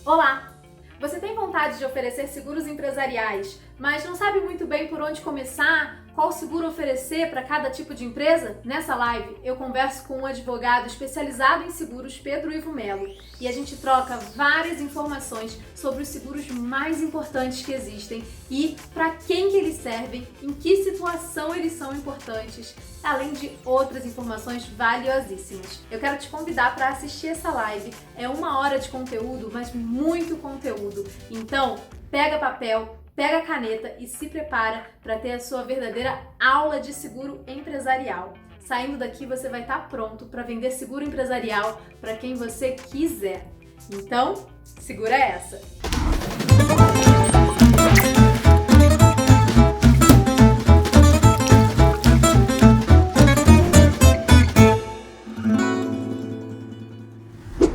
Olá! Você tem vontade de oferecer seguros empresariais, mas não sabe muito bem por onde começar, qual seguro oferecer para cada tipo de empresa? Nessa live eu converso com um advogado especializado em seguros, Pedro Ivo Melo, e a gente troca várias informações sobre os seguros mais importantes que existem e para quem que eles servem, em que situação eles são importantes, além de outras informações valiosíssimas. Eu quero te convidar para assistir essa live. É 1 hora de conteúdo, mas muito conteúdo. Então, pega papel, pega a caneta e se prepara para ter a sua verdadeira aula de seguro empresarial. Saindo daqui, você vai estar pronto para vender seguro empresarial para quem você quiser. Então, segura essa!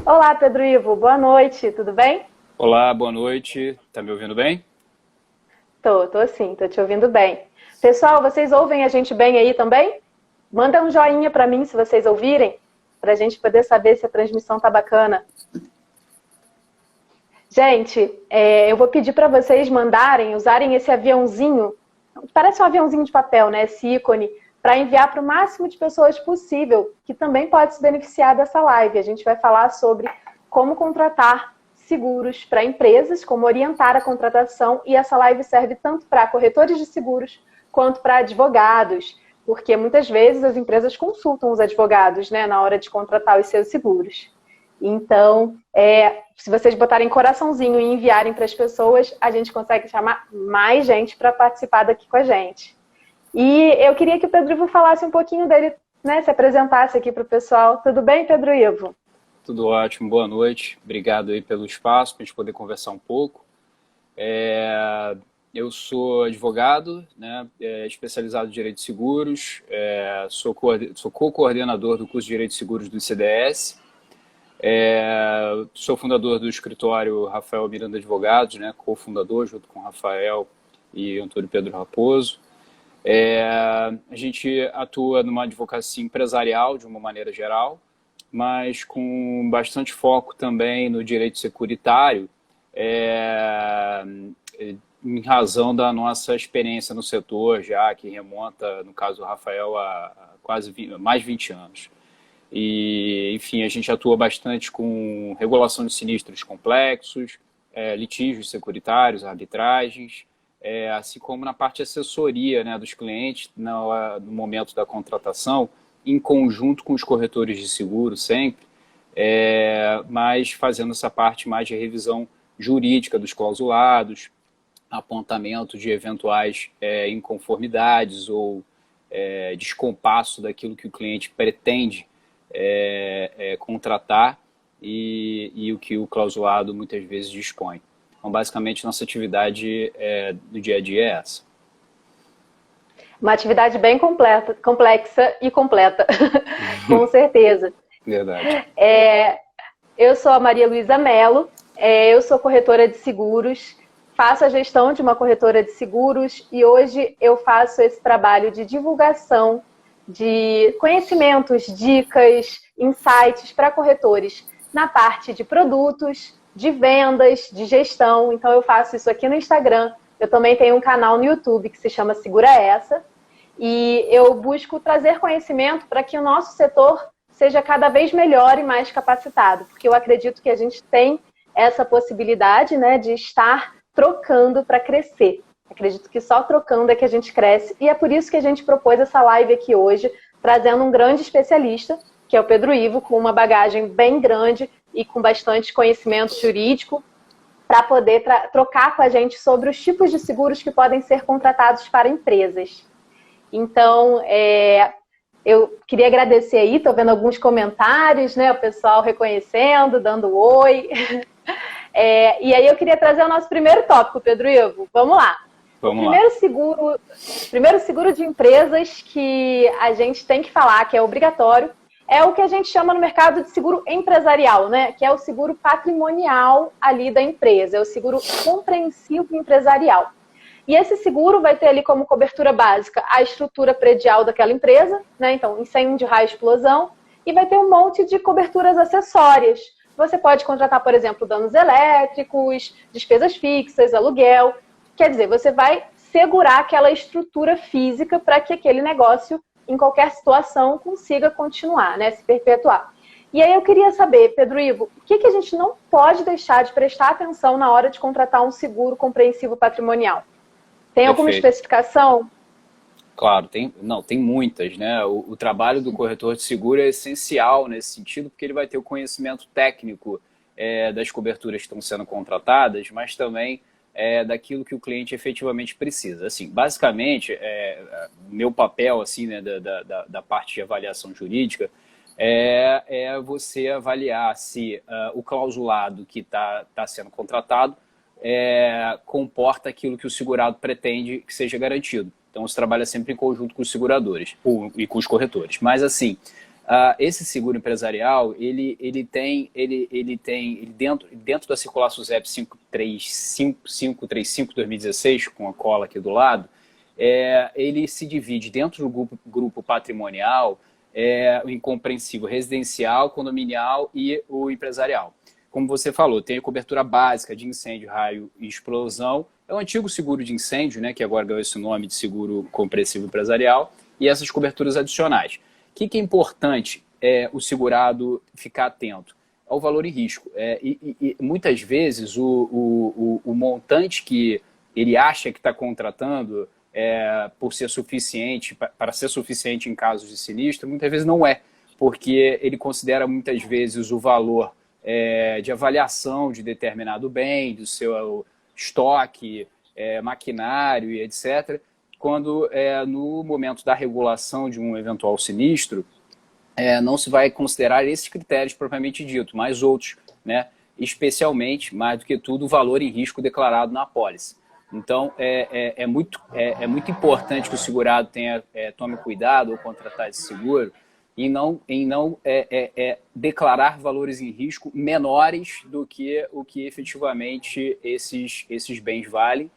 Olá, Pedro Ivo, boa noite, tudo bem? Olá, boa noite. Tá me ouvindo bem? Tô sim, tô te ouvindo bem. Pessoal, vocês ouvem a gente bem aí também? Manda um joinha pra mim se vocês ouvirem, pra gente poder saber se a transmissão tá bacana. Gente, eu vou pedir pra vocês usarem esse aviãozinho, parece um aviãozinho de papel, né, esse ícone, para enviar para o máximo de pessoas possível, que também pode se beneficiar dessa live. A gente vai falar sobre como contratar seguros para empresas, como orientar a contratação, e essa live serve tanto para corretores de seguros quanto para advogados, porque muitas vezes as empresas consultam os advogados, né, na hora de contratar os seus seguros. Então, se vocês botarem coraçãozinho e enviarem para as pessoas, a gente consegue chamar mais gente para participar daqui com a gente. E eu queria que o Pedro Ivo falasse um pouquinho dele, né, se apresentasse aqui para o pessoal. Tudo bem, Pedro Ivo? Tudo ótimo, boa noite. Obrigado aí pelo espaço para a gente poder conversar um pouco. Eu sou advogado, né, especializado em Direito de Seguros, sou co-coordenador do curso de Direito de Seguros do ICDS, sou fundador do escritório Rafael Miranda Advogados, né, cofundador junto com Rafael e Antônio Pedro Raposo. A gente atua numa advocacia empresarial de uma maneira geral, mas com bastante foco também no direito securitário, em razão da nossa experiência no setor, já que remonta, no caso do Rafael, a mais de 20 anos. E, enfim, a gente atua bastante com regulação de sinistros complexos, litígios securitários, arbitragens, assim como na parte de assessoria, né, dos clientes no momento da contratação, em conjunto com os corretores de seguro sempre, mas fazendo essa parte mais de revisão jurídica dos clausulados, apontamento de eventuais inconformidades ou descompasso daquilo que o cliente pretende contratar e o que o clausulado muitas vezes dispõe. Então, basicamente, nossa atividade do dia a dia é essa. Uma atividade bem complexa e completa, com certeza. Verdade. Eu sou a Maria Luísa Melo, eu sou corretora de seguros, faço a gestão de uma corretora de seguros e hoje eu faço esse trabalho de divulgação de conhecimentos, dicas, insights para corretores na parte de produtos, de vendas, de gestão. Então eu faço isso aqui no Instagram. Eu também tenho um canal no YouTube que se chama Segura Essa. E eu busco trazer conhecimento para que o nosso setor seja cada vez melhor e mais capacitado. Porque eu acredito que a gente tem essa possibilidade, né, de estar trocando para crescer. Acredito que só trocando é que a gente cresce. E é por isso que a gente propôs essa live aqui hoje, trazendo um grande especialista, que é o Pedro Ivo, com uma bagagem bem grande e com bastante conhecimento jurídico, para poder trocar com a gente sobre os tipos de seguros que podem ser contratados para empresas. Então, eu queria agradecer aí, estou vendo alguns comentários, né, o pessoal reconhecendo, dando oi. E aí eu queria trazer o nosso primeiro tópico, Pedro Ivo. Vamos lá. Vamos lá. Primeiro seguro de empresas que a gente tem que falar, que é obrigatório, é o que a gente chama no mercado de seguro empresarial, né? Que é o seguro patrimonial ali da empresa, é o seguro compreensivo empresarial. E esse seguro vai ter ali como cobertura básica a estrutura predial daquela empresa, né? Então, incêndio, raio, explosão, e vai ter um monte de coberturas acessórias, Você pode contratar, por exemplo, danos elétricos, despesas fixas, aluguel. Quer dizer, você vai segurar aquela estrutura física para que aquele negócio, em qualquer situação, consiga continuar, né, se perpetuar. E aí eu queria saber, Pedro Ivo, o que a gente não pode deixar de prestar atenção na hora de contratar um seguro compreensivo patrimonial? Tem alguma especificação? Claro, tem muitas, né? O trabalho do corretor de seguro é essencial nesse sentido, porque ele vai ter o conhecimento técnico das coberturas que estão sendo contratadas, mas também daquilo que o cliente efetivamente precisa. Assim, basicamente, meu papel assim, né, da parte de avaliação jurídica é você avaliar se o clausulado que está sendo contratado comporta aquilo que o segurado pretende que seja garantido. Então, você trabalha sempre em conjunto com os seguradores e com os corretores. Mas, assim, esse seguro empresarial, ele tem dentro da circular SUSEP 535/2016, com a cola aqui do lado, ele se divide dentro do grupo patrimonial em compreensível residencial, condominial e o empresarial. Como você falou, tem a cobertura básica de incêndio, raio e explosão. É o antigo seguro de incêndio, né, que agora ganhou esse nome de seguro compreensivo empresarial, e essas coberturas adicionais. O que é importante o segurado ficar atento? Ao valor em risco. E muitas vezes o montante que ele acha que está contratando por ser suficiente, para ser suficiente em casos de sinistro, muitas vezes não é, porque ele considera muitas vezes o valor de avaliação de determinado bem, do seu estoque, maquinário e etc., quando no momento da regulação de um eventual sinistro, não se vai considerar esses critérios propriamente dito, mas outros, né? Especialmente, mais do que tudo, o valor em risco declarado na apólice. Então, é muito importante que o segurado tome cuidado ao contratar esse seguro em não declarar valores em risco menores do que o que efetivamente esses bens valem,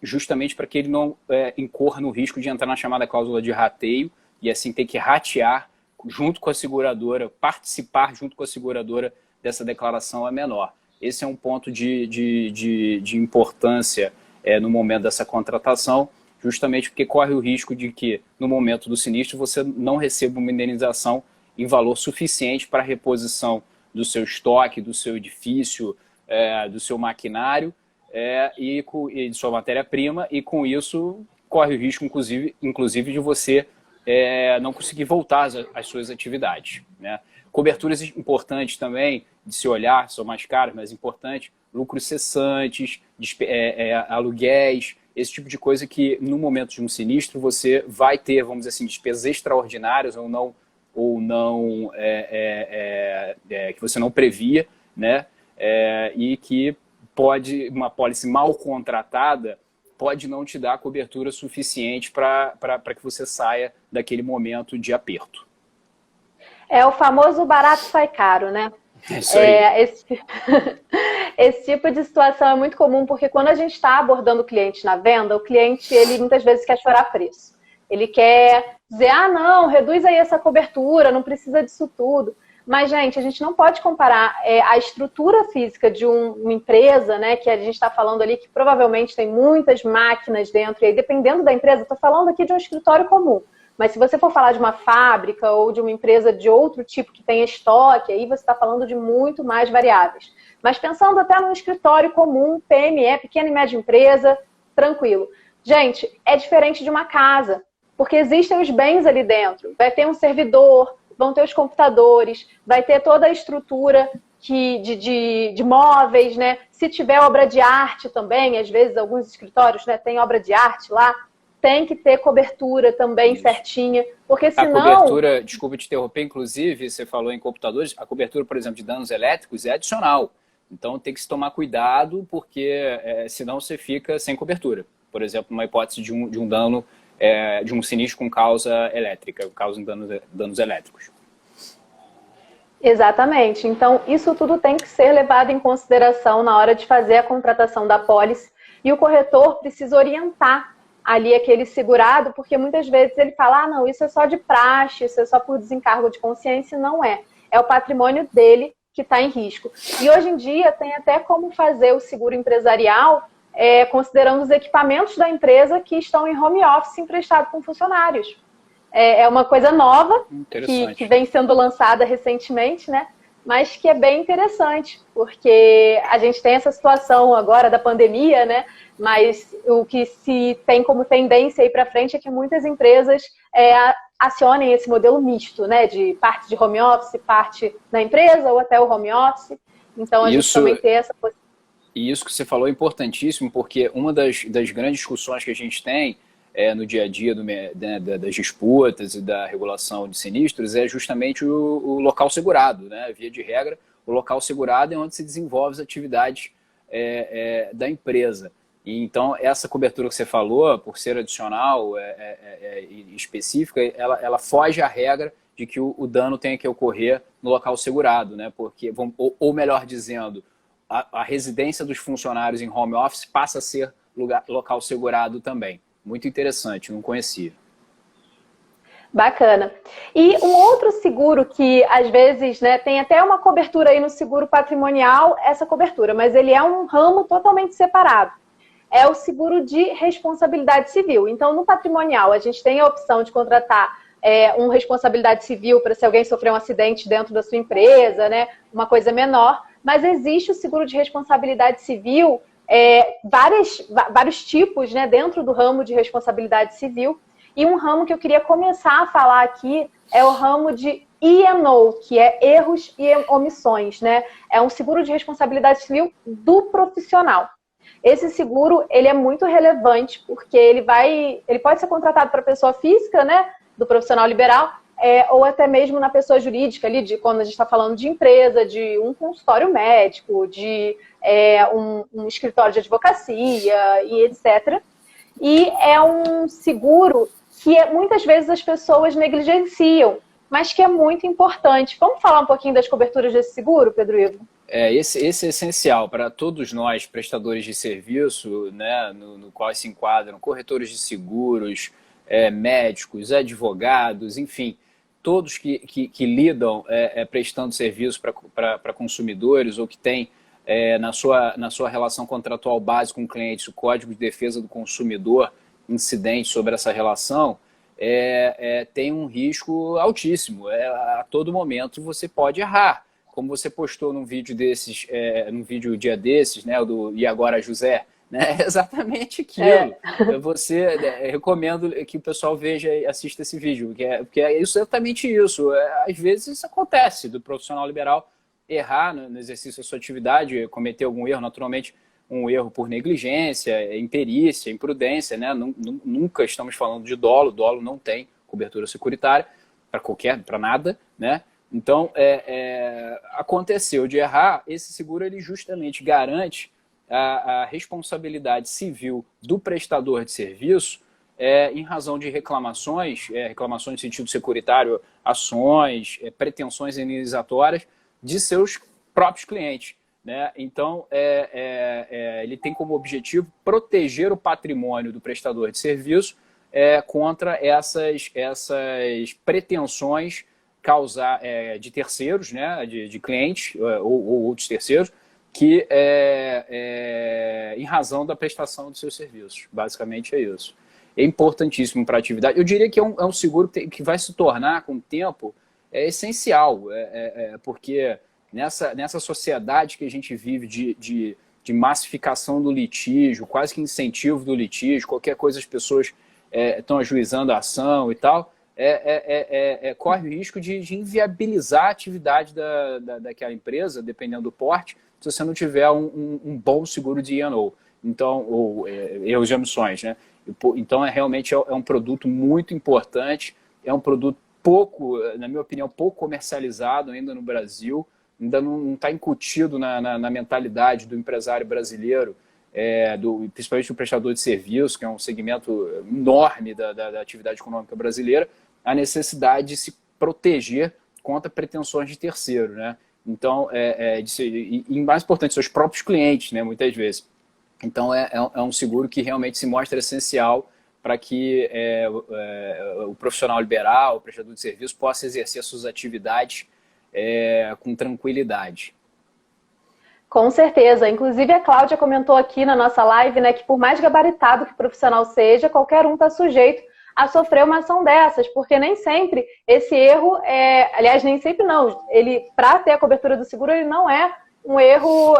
justamente para que ele não incorra no risco de entrar na chamada cláusula de rateio e assim ter que ratear junto com a seguradora, participar junto com a seguradora dessa declaração menor. Esse é um ponto de importância no momento dessa contratação, justamente porque corre o risco de que, no momento do sinistro, você não receba uma indenização em valor suficiente para a reposição do seu estoque, do seu edifício, do seu maquinário e de sua matéria-prima, e com isso corre o risco, inclusive de você não conseguir voltar às suas atividades, né? Coberturas importantes também de se olhar, são mais caras, mas importantes, lucros cessantes, aluguéis, esse tipo de coisa que no momento de um sinistro você vai ter, vamos dizer assim, despesas extraordinárias ou não que você não previa, né? E que uma pólice mal contratada pode não te dar cobertura suficiente para que você saia daquele momento de aperto. É o famoso barato sai caro, né? É isso aí. Esse tipo de situação é muito comum, porque quando a gente está abordando o cliente na venda, o cliente, ele muitas vezes quer chorar preço. Ele quer dizer, não, reduz aí essa cobertura, não precisa disso tudo. Mas, gente, a gente não pode comparar a estrutura física de uma empresa, né, que a gente está falando ali, que provavelmente tem muitas máquinas dentro, e aí, dependendo da empresa, estou falando aqui de um escritório comum. Mas se você for falar de uma fábrica ou de uma empresa de outro tipo que tem estoque, aí você está falando de muito mais variáveis. Mas pensando até num escritório comum, PME, pequena e média empresa, tranquilo. Gente, é diferente de uma casa, porque existem os bens ali dentro. Vai ter um servidor, vão ter os computadores, vai ter toda a estrutura de móveis, né? Se tiver obra de arte também, às vezes alguns escritórios, né, tem obra de arte lá, tem que ter cobertura também certinha, porque senão... A cobertura, desculpa te interromper, inclusive, você falou em computadores, a cobertura, por exemplo, de danos elétricos é adicional. Então tem que se tomar cuidado, porque senão você fica sem cobertura. Por exemplo, uma hipótese de um dano, de um sinistro com causa elétrica, causa danos elétricos. Exatamente. Então, isso tudo tem que ser levado em consideração na hora de fazer a contratação da pólice. E o corretor precisa orientar ali aquele segurado, porque muitas vezes ele fala, não, isso é só de praxe, isso é só por desencargo de consciência, e não é. É o patrimônio dele que está em risco. E hoje em dia tem até como fazer o seguro empresarial considerando os equipamentos da empresa que estão em home office emprestado com funcionários. É uma coisa nova que vem sendo lançada recentemente, né? Mas que é bem interessante, porque a gente tem essa situação agora da pandemia, né? Mas o que se tem como tendência aí para frente é que muitas empresas acionem esse modelo misto, né? De parte de home office, parte na empresa ou até o home office. Então a gente também tem essa possibilidade. E isso que você falou é importantíssimo, porque uma das grandes discussões que a gente tem no dia a dia das disputas e da regulação de sinistros é justamente o local segurado, né? Via de regra, o local segurado é onde se desenvolve as atividades da empresa. E então, essa cobertura que você falou, por ser adicional e específica, ela foge à regra de que o dano tenha que ocorrer no local segurado, né? Porque, ou melhor dizendo, a residência dos funcionários em home office passa a ser local segurado também. Muito interessante, não conhecia. Bacana. E um outro seguro que, às vezes, né, tem até uma cobertura aí no seguro patrimonial, essa cobertura, mas ele é um ramo totalmente separado. É o seguro de responsabilidade civil. Então, no patrimonial, a gente tem a opção de contratar uma responsabilidade civil para se alguém sofrer um acidente dentro da sua empresa, né, uma coisa menor, mas existe o seguro de responsabilidade civil, vários tipos, né, dentro do ramo de responsabilidade civil. E um ramo que eu queria começar a falar aqui é o ramo de E&O, que é erros e omissões, né? É um seguro de responsabilidade civil do profissional. Esse seguro, ele é muito relevante porque ele pode ser contratado para pessoa física, né, do profissional liberal, ou até mesmo na pessoa jurídica, ali, quando a gente está falando de empresa, de um consultório médico, de um escritório de advocacia e etc. E é um seguro que muitas vezes as pessoas negligenciam, mas que é muito importante. Vamos falar um pouquinho das coberturas desse seguro, Pedro Ivo? Esse é essencial para todos nós, prestadores de serviço, né, no qual se enquadram corretores de seguros, médicos, advogados, enfim, todos que lidam prestando serviço para consumidores ou que têm na sua relação contratual base com clientes o Código de Defesa do Consumidor incidente sobre essa relação, tem um risco altíssimo. A todo momento você pode errar. Como você postou num vídeo desses, num vídeo dia desses, né, do E Agora José, né, é exatamente aquilo. Recomendo que o pessoal veja e assista esse vídeo, porque é exatamente isso. Às vezes isso acontece do profissional liberal errar no exercício da sua atividade, cometer algum erro, naturalmente um erro por negligência, imperícia, imprudência, né? Nunca estamos falando de dolo não tem cobertura securitária para nada, né? Então, aconteceu de errar, esse seguro ele justamente garante a responsabilidade civil do prestador de serviço em razão de reclamações no sentido securitário, ações, pretensões indenizatórias de seus próprios clientes, né? Então, ele tem como objetivo proteger o patrimônio do prestador de serviço contra essas pretensões de terceiros, né, de clientes ou outros terceiros, que em razão da prestação dos seus serviços. Basicamente é isso. É importantíssimo para a atividade. Eu diria que é um seguro que vai se tornar, com o tempo, essencial, porque nessa sociedade que a gente vive de massificação do litígio, quase que incentivo do litígio, qualquer coisa as pessoas estão ajuizando a ação e tal, corre o risco de inviabilizar a atividade daquela empresa, dependendo do porte, se você não tiver um bom seguro de E&O, então, ou erros de omissões, né? Então, realmente é um produto muito importante, é um produto na minha opinião, pouco comercializado ainda no Brasil, ainda não está incutido na mentalidade do empresário brasileiro, principalmente do prestador de serviço, que é um segmento enorme da atividade econômica brasileira, a necessidade de se proteger contra pretensões de terceiro, né? Então, e mais importante, seus próprios clientes, né, muitas vezes. Então, é um seguro que realmente se mostra essencial para que o profissional liberal, o prestador de serviço, possa exercer suas atividades com tranquilidade. Com certeza. Inclusive, a Cláudia comentou aqui na nossa live, né, que por mais gabaritado que o profissional seja, qualquer um está sujeito a sofrer uma ação dessas, porque nem sempre esse erro aliás, nem sempre não, ele, para ter a cobertura do seguro, ele não é um erro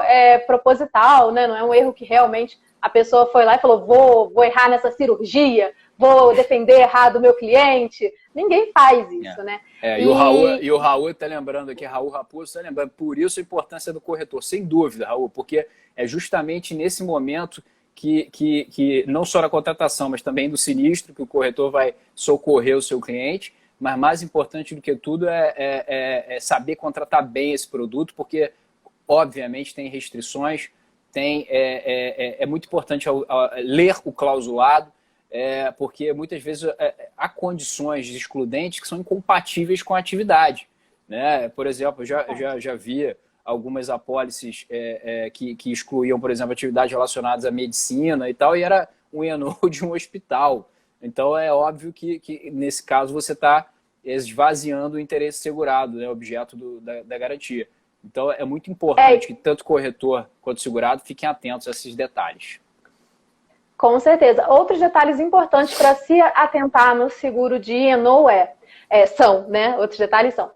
proposital, né? Não é um erro que realmente a pessoa foi lá e falou, vou errar nessa cirurgia, vou defender errado o meu cliente. Ninguém faz isso, né? E o Raul está lembrando aqui, Raul Raposo está lembrando, por isso a importância do corretor, sem dúvida, Raul, porque é justamente nesse momento que não só na contratação, mas também do sinistro, que o corretor vai socorrer o seu cliente, mas mais importante do que tudo é saber contratar bem esse produto, porque, obviamente, tem restrições, é muito importante ler o clausulado, porque muitas vezes há condições de excludentes que são incompatíveis com a atividade, né? Por exemplo, eu já vi algumas apólices que excluíam, por exemplo, atividades relacionadas à medicina e tal, e era um INO de um hospital. Então, é óbvio que nesse caso, você está esvaziando o interesse segurado, né, objeto da garantia. Então, é muito importante que tanto o corretor quanto o segurado fiquem atentos a esses detalhes. Com certeza. Outros detalhes importantes para se atentar no seguro de INO são, né? Outros detalhes são...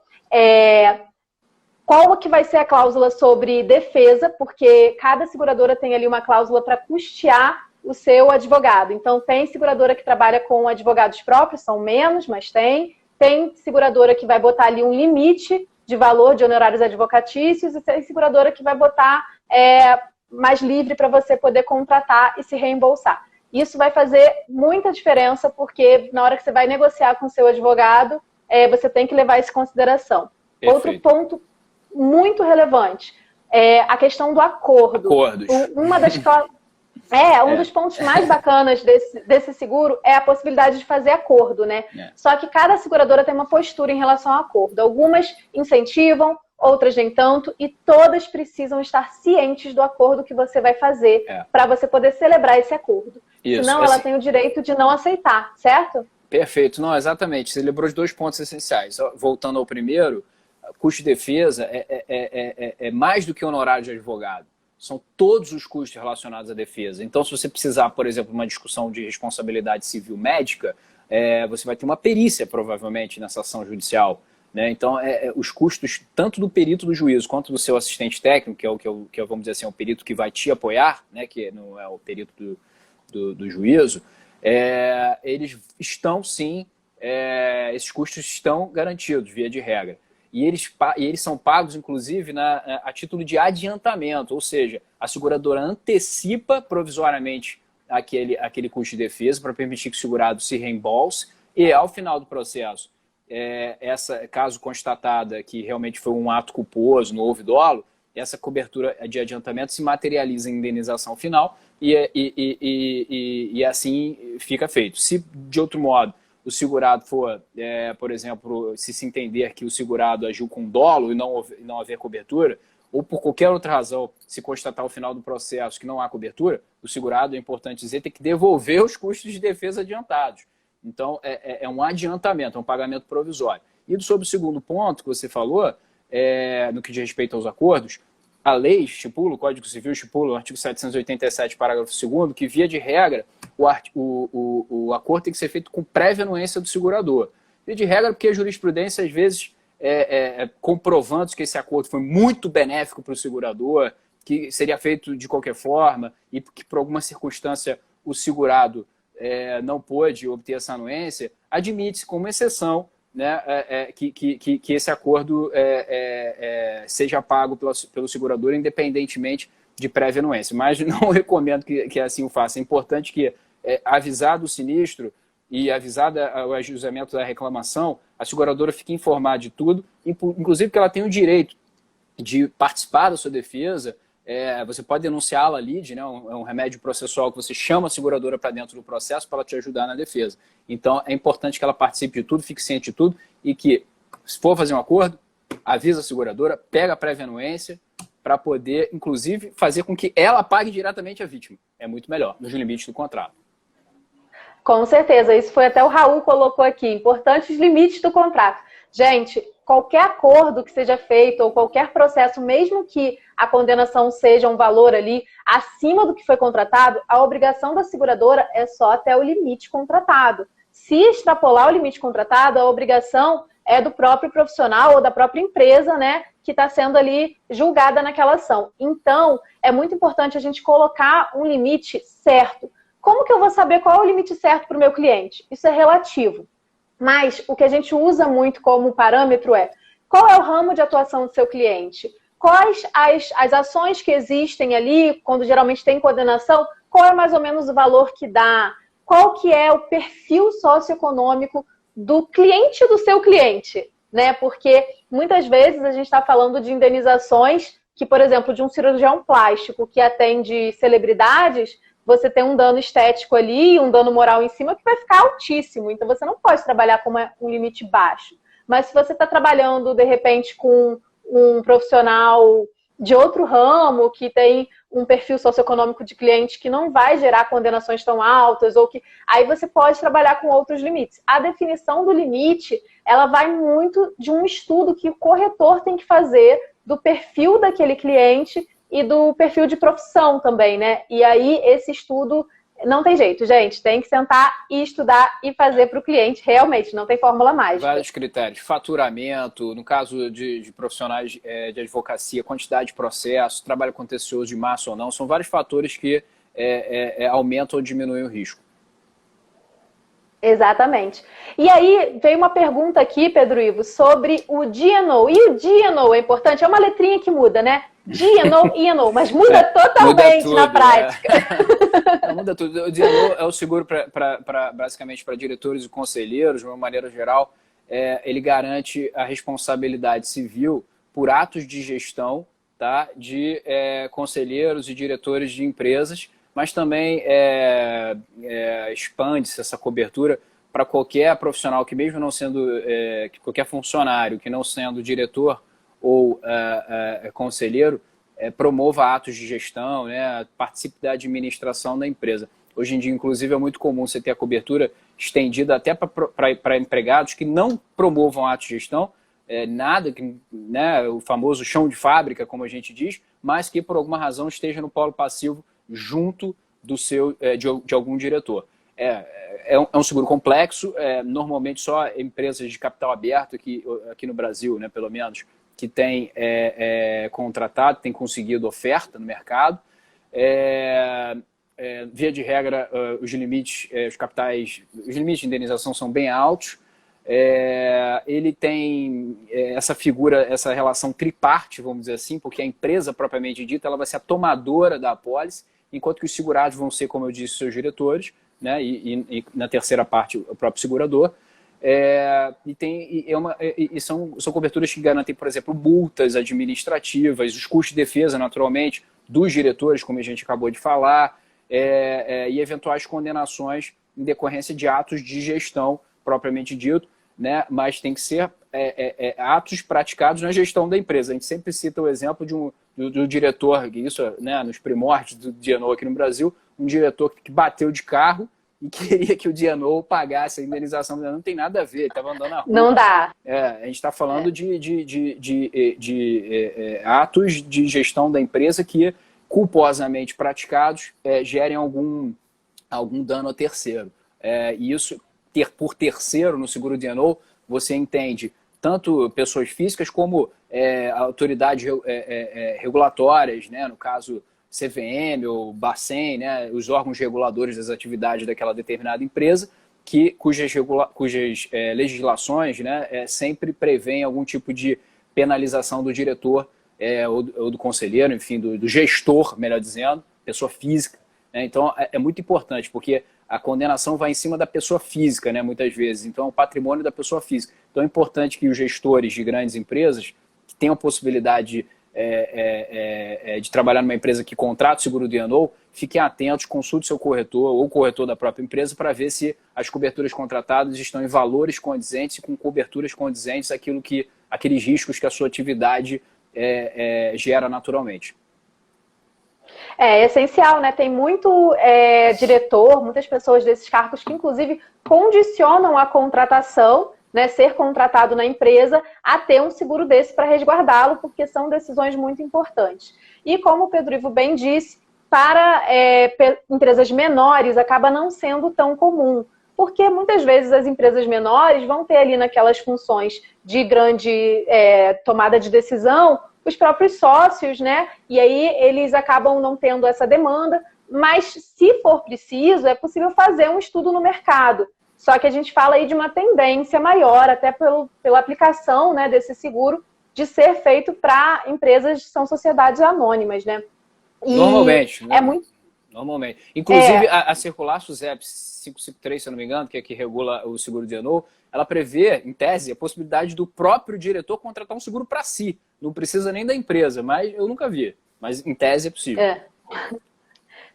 qual que vai ser a cláusula sobre defesa, porque cada seguradora tem ali uma cláusula para custear o seu advogado. Então, tem seguradora que trabalha com advogados próprios, são menos, mas tem. Tem seguradora que vai botar ali um limite de valor de honorários advocatícios e tem seguradora que vai botar mais livre para você poder contratar e se reembolsar. Isso vai fazer muita diferença, porque na hora que você vai negociar com o seu advogado, você tem que levar isso em consideração. Perfeito. Outro ponto muito relevante é a questão do acordo. Acordos. Um dos pontos mais bacanas desse seguro é a possibilidade de fazer acordo, né? Só que cada seguradora tem uma postura em relação ao acordo. Algumas incentivam, outras nem tanto, e todas precisam estar cientes do acordo que você vai fazer para você poder celebrar esse acordo. Isso, senão ela tem o direito de não aceitar, certo? Perfeito. Não, exatamente. Você lembrou de 2 pontos essenciais. Voltando ao primeiro, custo de defesa é mais do que honorário de advogado. São todos os custos relacionados à defesa. Então, se você precisar, por exemplo, de uma discussão de responsabilidade civil médica, você vai ter uma perícia, provavelmente, nessa ação judicial, né? Então, os custos, tanto do perito do juízo, quanto do seu assistente técnico, que é, vamos dizer assim, é o perito que vai te apoiar, né? Que não é o perito do juízo, eles estão, sim, esses custos estão garantidos, via de regra. E eles são pagos, inclusive, a título de adiantamento, ou seja, a seguradora antecipa provisoriamente aquele custo de defesa para permitir que o segurado se reembolse e, ao final do processo, caso constatada que realmente foi um ato culposo, não houve dolo, essa cobertura de adiantamento se materializa em indenização final e assim fica feito. Se, de outro modo, o segurado for, por exemplo, se entender que o segurado agiu com dolo e não haver cobertura, ou por qualquer outra razão, se constatar ao final do processo que não há cobertura, o segurado, é importante dizer, tem que devolver os custos de defesa adiantados. Então, é um adiantamento, é um pagamento provisório. E sobre o segundo ponto que você falou, no que diz respeito aos acordos, a lei estipula, o Código Civil estipula, o artigo 787, parágrafo 2º, que, via de regra, o acordo tem que ser feito com prévia anuência do segurador. Via de regra, porque a jurisprudência, às vezes, comprovando que esse acordo foi muito benéfico para o segurador, que seria feito de qualquer forma, e que, por alguma circunstância, o segurado não pôde obter essa anuência, admite-se como exceção, né, que esse acordo seja pago pelo segurador, independentemente de prévia anuência. Mas não recomendo que assim o faça. É importante que, avisado o sinistro e avisado o ajuizamento da reclamação, a seguradora fique informada de tudo, inclusive que ela tem o direito de participar da sua defesa. Você pode denunciá-la lide, né? É um remédio processual que você chama a seguradora para dentro do processo para ela te ajudar na defesa. Então, é importante que ela participe de tudo, fique ciente de tudo e que, se for fazer um acordo, avisa a seguradora, pega a prévia anuência para poder, inclusive, fazer com que ela pague diretamente a vítima. É muito melhor, nos limites do contrato. Com certeza, isso foi até o Raul colocou aqui, importantes limites do contrato. Gente, qualquer acordo que seja feito ou qualquer processo, mesmo que a condenação seja um valor ali acima do que foi contratado, a obrigação da seguradora é só até o limite contratado. Se extrapolar o limite contratado, a obrigação é do próprio profissional ou da própria empresa, né, que está sendo ali julgada naquela ação. Então, é muito importante a gente colocar um limite certo. Como que eu vou saber qual é o limite certo para o meu cliente? Isso é relativo. Mas o que a gente usa muito como parâmetro é qual é o ramo de atuação do seu cliente? Quais as ações que existem ali, quando geralmente tem coordenação, qual é mais ou menos o valor que dá? Qual que é o perfil socioeconômico do cliente do seu cliente? Né? Porque muitas vezes a gente está falando de indenizações que, por exemplo, de um cirurgião plástico que atende celebridades, você tem um dano estético ali, um dano moral em cima que vai ficar altíssimo. Então, você não pode trabalhar com um limite baixo. Mas se você está trabalhando, de repente, com um profissional de outro ramo, que tem um perfil socioeconômico de cliente que não vai gerar condenações tão altas, ou que aí você pode trabalhar com outros limites. A definição do limite, ela vai muito de um estudo que o corretor tem que fazer do perfil daquele cliente e do perfil de profissão também, né? E aí, esse estudo não tem jeito, gente. Tem que sentar e estudar e fazer para o cliente. Realmente, não tem fórmula mágica. Vários critérios. Faturamento, no caso de profissionais de advocacia, quantidade de processo, trabalho contencioso de massa ou não, são vários fatores que aumentam ou diminuem o risco. Exatamente. E aí, veio uma pergunta aqui, Pedro Ivo, sobre o D&O. E o D&O é importante? É uma letrinha que muda, né? D&O, E&O, mas muda totalmente muda tudo, na prática. Não, muda tudo. O D&O é o seguro basicamente para diretores e conselheiros, de uma maneira geral. Ele garante a responsabilidade civil por atos de gestão, tá, de conselheiros e diretores de empresas, mas também expande-se essa cobertura para qualquer profissional que, mesmo não sendo, qualquer funcionário que não sendo diretor ou conselheiro, promova atos de gestão, né, participe da administração da empresa. Hoje em dia, inclusive, é muito comum você ter a cobertura estendida até para empregados que não promovam atos de gestão, nada, né, o famoso chão de fábrica, como a gente diz, mas que por alguma razão esteja no polo passivo junto de algum diretor. É um seguro complexo, normalmente só empresas de capital aberto aqui no Brasil, né, pelo menos, que tem contratado, tem conseguido oferta no mercado. Via de regra, os limites de indenização são bem altos. Ele tem essa figura, essa relação triparte, vamos dizer assim, porque a empresa propriamente dita ela vai ser a tomadora da apólice, enquanto que os segurados vão ser, como eu disse, seus diretores, né, e na terceira parte o próprio segurador. São coberturas que garantem, por exemplo, multas administrativas, os custos de defesa, naturalmente, dos diretores, como a gente acabou de falar, e eventuais condenações em decorrência de atos de gestão propriamente dito, né? Mas tem que ser atos praticados na gestão da empresa. A gente sempre cita o exemplo do diretor, isso, né, nos primórdios do D&O aqui no Brasil, um diretor que bateu de carro e queria que o D&O pagasse a indenização. Não tem nada a ver, ele estava andando na rua. Não dá. A gente está falando de atos de gestão da empresa que, culposamente praticados, gerem algum dano a terceiro. E isso, por terceiro, no seguro D&O, você entende tanto pessoas físicas como autoridades regulatórias, né, no caso CVM ou Bacen, né, os órgãos reguladores das atividades daquela determinada empresa, cujas legislações, né, sempre prevêem algum tipo de penalização do diretor ou do conselheiro, enfim, do gestor, melhor dizendo, pessoa física. Né? Então, é muito importante, porque a condenação vai em cima da pessoa física, né, muitas vezes. Então, é o patrimônio da pessoa física. Então, é importante que os gestores de grandes empresas que tenham a possibilidade de trabalhar numa empresa que contrata o seguro D&O, fiquem atentos, consulte seu corretor ou o corretor da própria empresa para ver se as coberturas contratadas estão em valores condizentes e com coberturas condizentes aqueles riscos que a sua atividade gera naturalmente. É essencial, né? Tem muito diretor, muitas pessoas desses cargos que, inclusive, condicionam a contratação né, ser contratado na empresa, a ter um seguro desse para resguardá-lo, porque são decisões muito importantes. E como o Pedro Ivo bem disse, para empresas menores acaba não sendo tão comum, porque muitas vezes as empresas menores vão ter ali naquelas funções de grande tomada de decisão os próprios sócios, né? E aí eles acabam não tendo essa demanda, mas se for preciso, é possível fazer um estudo no mercado. Só que a gente fala aí de uma tendência maior, até pela aplicação, né, desse seguro, de ser feito para empresas que são sociedades anônimas, né? E normalmente, né? É muito... Normalmente. Inclusive, a circular SUSEP 553, se eu não me engano, que é que regula o seguro de D&O, ela prevê, em tese, a possibilidade do próprio diretor contratar um seguro para si. Não precisa nem da empresa, mas eu nunca vi. Mas, em tese, é possível.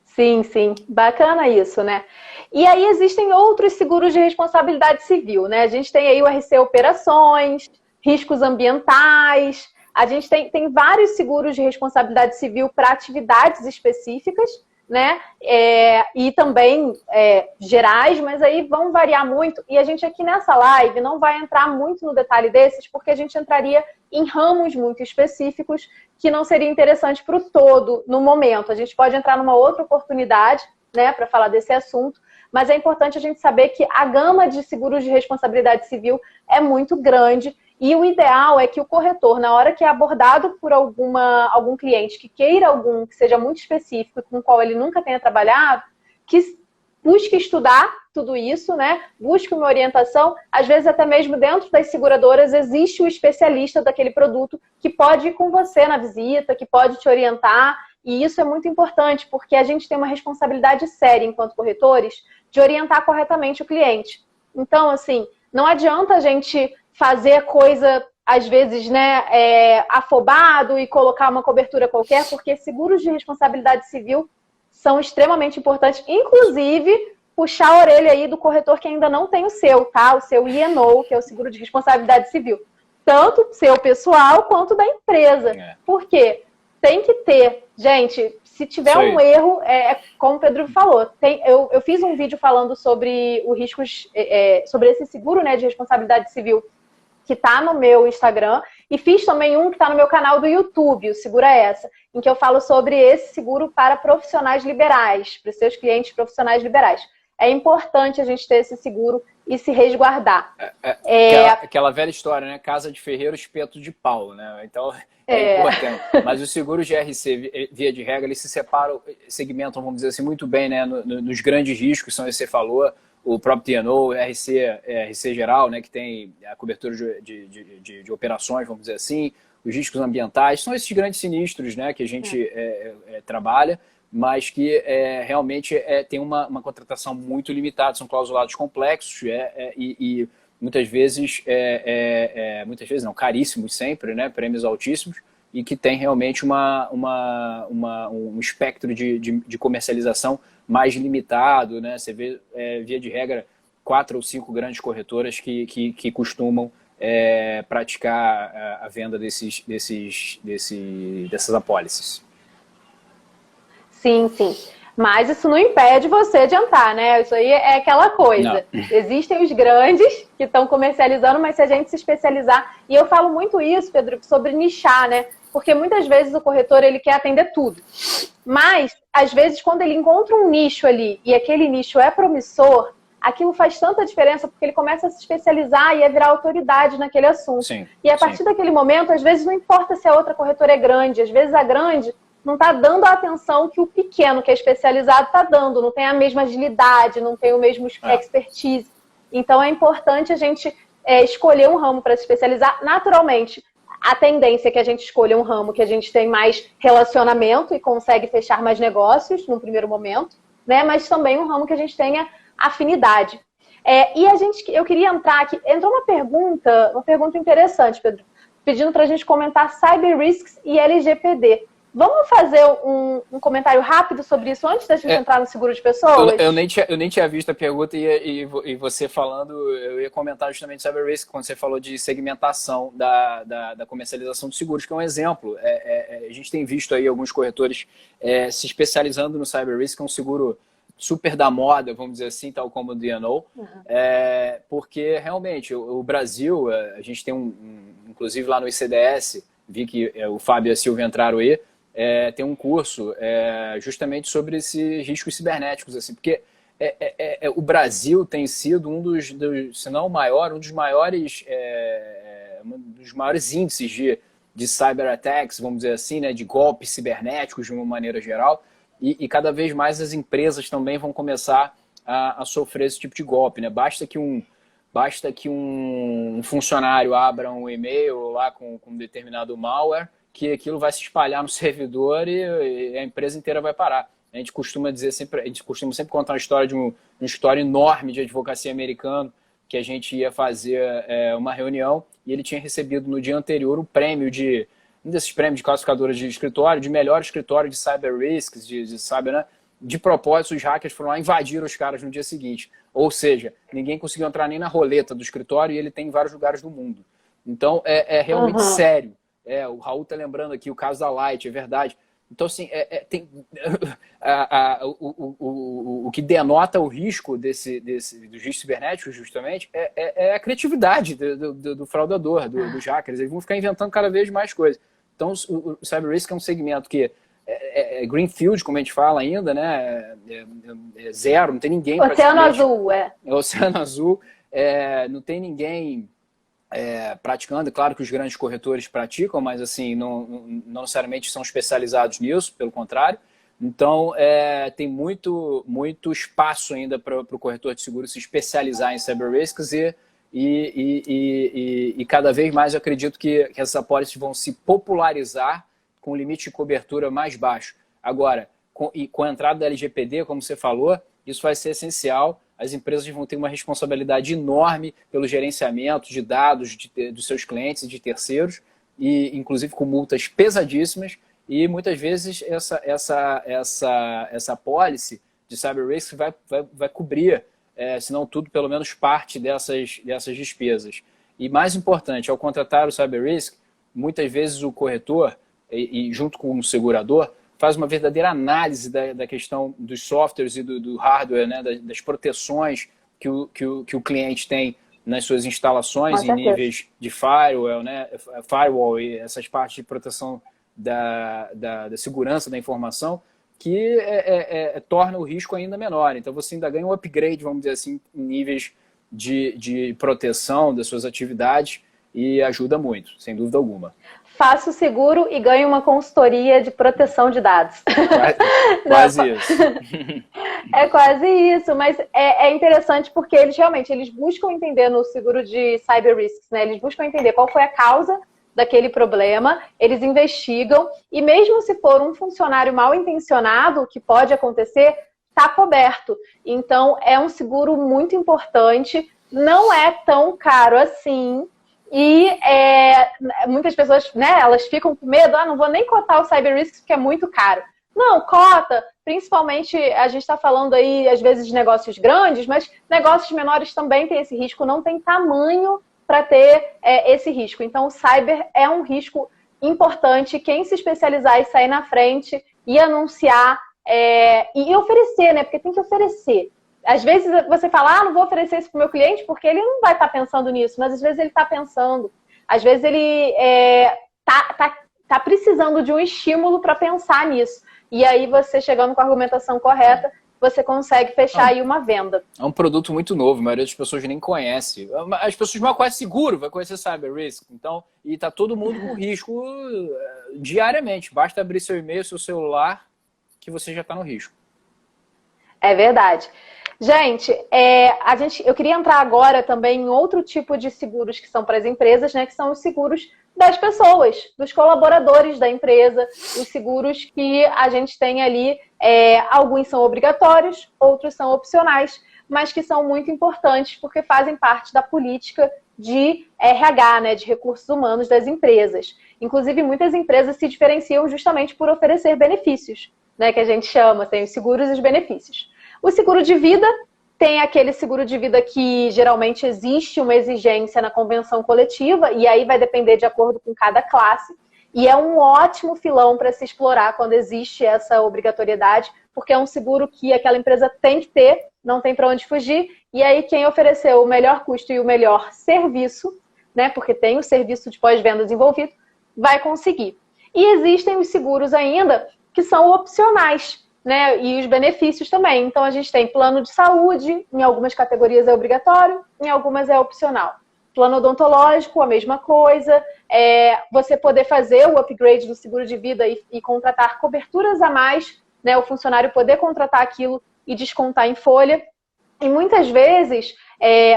Sim, sim. Bacana isso, né? E aí existem outros seguros de responsabilidade civil, né? A gente tem aí o RC Operações, riscos ambientais, a gente tem vários seguros de responsabilidade civil para atividades específicas, né? E também gerais, mas aí vão variar muito. E a gente aqui nessa live não vai entrar muito no detalhe desses, porque a gente entraria em ramos muito específicos que não seria interessante para o todo no momento. A gente pode entrar numa outra oportunidade, né, para falar desse assunto, mas é importante a gente saber que a gama de seguros de responsabilidade civil é muito grande e o ideal é que o corretor, na hora que é abordado por algum cliente que queira algum que seja muito específico, com o qual ele nunca tenha trabalhado, que busque estudar tudo isso, né? Busque uma orientação. Às vezes, até mesmo dentro das seguradoras, existe o especialista daquele produto que pode ir com você na visita, que pode te orientar. E isso é muito importante, porque a gente tem uma responsabilidade séria, enquanto corretores, de orientar corretamente o cliente. Então, assim, não adianta a gente fazer coisa, às vezes, né, afobado e colocar uma cobertura qualquer, porque seguros de responsabilidade civil são extremamente importantes, inclusive puxar a orelha aí do corretor que ainda não tem o seu, tá? O seu I&O, que é o seguro de responsabilidade civil. Tanto seu pessoal quanto da empresa. Por quê? Tem que ter. Gente, se tiver um erro, como o Pedro falou, eu fiz um vídeo falando sobre os riscos, sobre esse seguro, né, de responsabilidade civil que está no meu Instagram, e fiz também um que está no meu canal do YouTube, o Segura Essa, em que eu falo sobre esse seguro para profissionais liberais, para os seus clientes profissionais liberais. É importante a gente ter esse seguro e se resguardar. Aquela velha história, né? Casa de ferreiro, espeto de pau, né? Então, importante. Mas os seguros de RC, via de regra, eles se separam, segmentam, vamos dizer assim, muito bem, né? Nos grandes riscos, são esse que você falou, o próprio T&O, RC geral, né, que tem a cobertura de operações, vamos dizer assim, os riscos ambientais, são esses grandes sinistros, né, que a gente trabalha, mas que realmente tem uma contratação muito limitada, são clausulados complexos e muitas vezes não, caríssimos sempre, né, prêmios altíssimos, e que tem realmente um espectro de comercialização mais limitado, né? Você vê, via de regra, 4 ou 5 grandes corretoras que costumam praticar a venda dessas apólices. Sim, sim. Mas isso não impede você de entrar, né? Isso aí é aquela coisa. Não. Existem os grandes que estão comercializando, mas se a gente se especializar... E eu falo muito isso, Pedro, sobre nichar, né? Porque muitas vezes o corretor ele quer atender tudo. Mas, às vezes, quando ele encontra um nicho ali e aquele nicho é promissor, aquilo faz tanta diferença porque ele começa a se especializar e a virar autoridade naquele assunto. Sim, e a partir daquele momento, às vezes, não importa se a outra corretora é grande. Às vezes, a grande não está dando a atenção que o pequeno, que é especializado, está dando. Não tem a mesma agilidade, não tem o mesmo expertise. Então, é importante a gente escolher um ramo para se especializar naturalmente. A tendência é que a gente escolha um ramo que a gente tem mais relacionamento e consegue fechar mais negócios no primeiro momento, né? Mas também um ramo que a gente tenha afinidade. E eu queria entrar aqui, entrou uma pergunta interessante, Pedro, pedindo para a gente comentar Cyber Risks e LGPD. Vamos fazer um comentário rápido sobre isso antes da gente entrar no seguro de pessoas? Eu nem tinha visto a pergunta e você falando, eu ia comentar justamente Cyber Risk, quando você falou de segmentação da comercialização de seguros, que é um exemplo. A gente tem visto aí alguns corretores se especializando no Cyber Risk, que é um seguro super da moda, vamos dizer assim, tal como o D&O, porque realmente o Brasil, a gente tem inclusive lá no ICDS, vi que o Fábio e a Silvia entraram aí, tem um curso justamente sobre esses riscos cibernéticos, assim, porque o Brasil tem sido se não o maior, um dos maiores índices de cyberattacks, vamos dizer assim, né, de golpes cibernéticos de uma maneira geral, e cada vez mais as empresas também vão começar a sofrer esse tipo de golpe, né? Basta que um funcionário abra um e-mail lá com determinado malware, que aquilo vai se espalhar no servidor e a empresa inteira vai parar. A gente costuma sempre contar uma história de um escritório enorme de advocacia americano, que a gente ia fazer uma reunião e ele tinha recebido no dia anterior um desses prêmios de classificadora de escritório, de melhor escritório de cyber risks, de cyber, né? De propósito, os hackers foram lá e invadiram os caras no dia seguinte. Ou seja, ninguém conseguiu entrar nem na roleta do escritório e ele tem em vários lugares do mundo. Então, é realmente sério. O Raul está lembrando aqui o caso da Light, é verdade. Então, assim, o que denota o risco dos riscos cibernéticos, justamente, é a criatividade do fraudador, dos hackers. Eles vão ficar inventando cada vez mais coisas. Então, o cyber risk é um segmento que é greenfield, como a gente fala ainda, né? É zero, não tem ninguém... Oceano Azul, É Oceano Azul, não tem ninguém... praticando, claro que os grandes corretores praticam, mas assim, não necessariamente são especializados nisso, pelo contrário. Então, tem muito espaço ainda para o corretor de seguros se especializar em cyber risks e cada vez mais eu acredito que essas apólices vão se popularizar com limite de cobertura mais baixo. Agora, com a entrada da LGPD, como você falou, isso vai ser essencial. As empresas vão ter uma responsabilidade enorme pelo gerenciamento de dados dos seus clientes e de terceiros, e inclusive com multas pesadíssimas, e muitas vezes essa policy de cyber risk vai cobrir, se não tudo, pelo menos parte dessas despesas. E mais importante, ao contratar o cyber risk, muitas vezes o corretor, e junto com o segurador, faz uma verdadeira análise da questão dos softwares e do hardware, né, das proteções que o cliente tem nas suas instalações em níveis de firewall, né, firewall e essas partes de proteção da segurança da informação, que torna o risco ainda menor. Então você ainda ganha um upgrade, vamos dizer assim, em níveis de proteção das suas atividades e ajuda muito, sem dúvida alguma. Faço seguro e ganho uma consultoria de proteção de dados. Quase isso. É quase isso, mas é interessante porque eles buscam entender no seguro de cyber risks, né? Eles buscam entender qual foi a causa daquele problema, eles investigam e mesmo se for um funcionário mal intencionado, que pode acontecer, está coberto. Então, é um seguro muito importante, não é tão caro assim. E muitas pessoas, né, elas ficam com medo, não vou nem cotar o cyber risk porque é muito caro. Não, cota, principalmente a gente está falando aí, às vezes, de negócios grandes, mas negócios menores também têm esse risco, não tem tamanho para ter esse risco. Então, o cyber é um risco importante, quem se especializar e sair na frente e anunciar e oferecer, né, porque tem que oferecer. Às vezes você fala, não vou oferecer isso para o meu cliente porque ele não vai estar pensando nisso, mas às vezes ele está pensando. Às vezes ele tá precisando de um estímulo para pensar nisso. E aí você, chegando com a argumentação correta, você consegue fechar aí uma venda. É um produto muito novo, a maioria das pessoas nem conhece. As pessoas mal conhecem seguro, vai conhecer cyber risk. Então, e está todo mundo com risco diariamente. Basta abrir seu e-mail, seu celular, que você já está no risco. É verdade. Gente, eu queria entrar agora também em outro tipo de seguros que são para as empresas, né? Que são os seguros das pessoas, dos colaboradores da empresa, os seguros que a gente tem ali, alguns são obrigatórios, outros são opcionais, mas que são muito importantes porque fazem parte da política de RH, né? De recursos humanos das empresas. Inclusive, muitas empresas se diferenciam justamente por oferecer benefícios, né? Que a gente chama, tem os seguros e os benefícios. O seguro de vida tem aquele seguro de vida que geralmente existe uma exigência na convenção coletiva e aí vai depender de acordo com cada classe. E é um ótimo filão para se explorar quando existe essa obrigatoriedade, porque é um seguro que aquela empresa tem que ter, não tem para onde fugir, e aí quem ofereceu o melhor custo e o melhor serviço, né, porque tem o serviço de pós-vendas envolvido, vai conseguir. E existem os seguros ainda que são opcionais, né, e os benefícios também. Então a gente tem plano de saúde, em algumas categorias é obrigatório, em algumas é opcional. Plano odontológico, a mesma coisa. Você poder fazer o upgrade do seguro de vida e contratar coberturas a mais, né, o funcionário poder contratar aquilo e descontar em folha. E muitas vezes,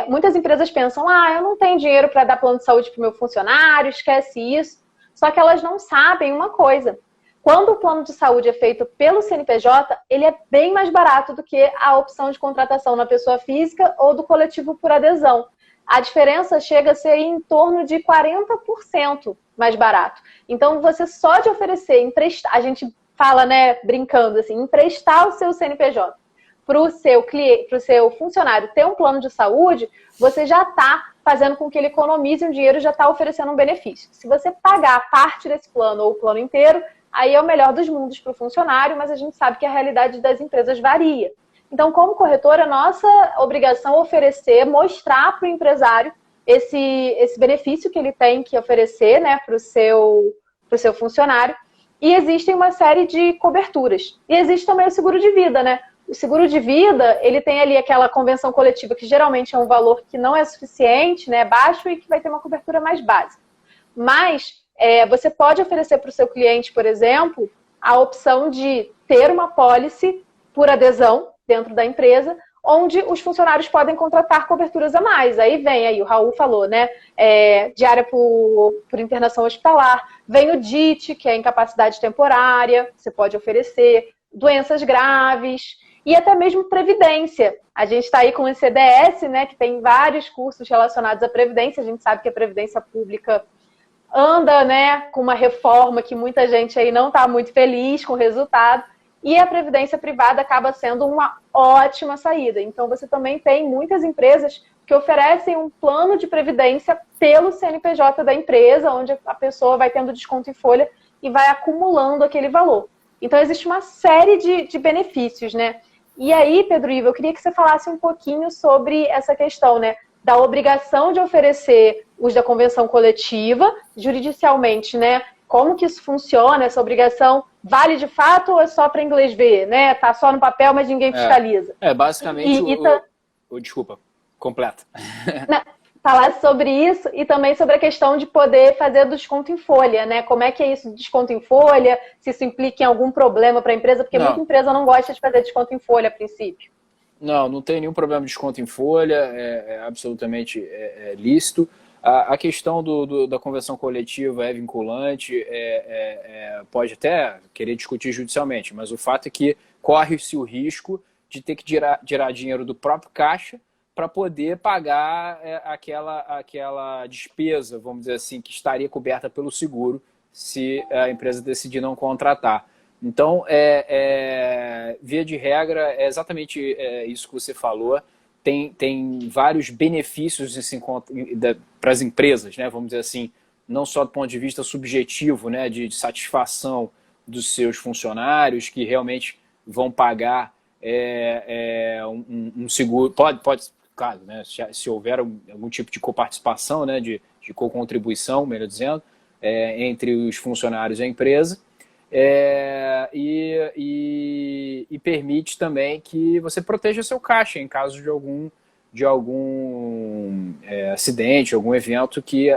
muitas empresas pensam, eu não tenho dinheiro para dar plano de saúde para o meu funcionário, esquece isso. Só que elas não sabem uma coisa. Quando o plano de saúde é feito pelo CNPJ, ele é bem mais barato do que a opção de contratação na pessoa física ou do coletivo por adesão. A diferença chega a ser em torno de 40% mais barato. Então, você só de oferecer, emprestar, a gente fala, né, brincando assim, emprestar o seu CNPJ para o seu cliente, para o seu funcionário ter um plano de saúde, você já está fazendo com que ele economize um dinheiro e já está oferecendo um benefício. Se você pagar parte desse plano ou o plano inteiro, aí é o melhor dos mundos para o funcionário, mas a gente sabe que a realidade das empresas varia. Então, como corretora, nossa obrigação é oferecer, mostrar para o empresário esse benefício que ele tem que oferecer, né, para o seu funcionário. E existem uma série de coberturas. E existe também o seguro de vida, né? O seguro de vida, ele tem ali aquela convenção coletiva que geralmente é um valor que não é suficiente, né, baixo e que vai ter uma cobertura mais básica. Mas você pode oferecer para o seu cliente, por exemplo, a opção de ter uma pólice por adesão dentro da empresa, onde os funcionários podem contratar coberturas a mais. Aí vem, aí o Raul falou, né, diária por internação hospitalar, vem o DIT, que é incapacidade temporária, você pode oferecer, doenças graves, e até mesmo previdência. A gente está aí com o CDS, né, que tem vários cursos relacionados à previdência, a gente sabe que a previdência pública anda, né, com uma reforma que muita gente aí não está muito feliz com o resultado, e a previdência privada acaba sendo uma ótima saída. Então, você também tem muitas empresas que oferecem um plano de previdência pelo CNPJ da empresa, onde a pessoa vai tendo desconto em folha e vai acumulando aquele valor. Então, existe uma série de benefícios, né? E aí, Pedro Ivo, eu queria que você falasse um pouquinho sobre essa questão, né, da obrigação de oferecer os da convenção coletiva, juridicialmente, né? Como que isso funciona, essa obrigação vale de fato ou é só para inglês ver, né? Tá só no papel, mas ninguém fiscaliza. Basicamente, desculpa, completa. Falar sobre isso e também sobre a questão de poder fazer do desconto em folha, né? Como é que é isso, desconto em folha, se isso implica em algum problema para a empresa, porque muita empresa não gosta de fazer desconto em folha a princípio. Não tem nenhum problema de desconto em folha, é absolutamente lícito. A questão da convenção coletiva é vinculante, pode até querer discutir judicialmente, mas o fato é que corre-se o risco de ter que tirar dinheiro do próprio caixa para poder pagar aquela despesa, vamos dizer assim, que estaria coberta pelo seguro se a empresa decidir não contratar. Então, via de regra, é exatamente isso que você falou. Tem vários benefícios para as empresas, né? Vamos dizer assim, não só do ponto de vista subjetivo, né? de satisfação dos seus funcionários, que realmente vão pagar um seguro. Pode claro, né? Se houver algum tipo de coparticipação, né? de co-contribuição, melhor dizendo, entre os funcionários e a empresa. E permite também que você proteja seu caixa em caso de algum acidente, algum evento que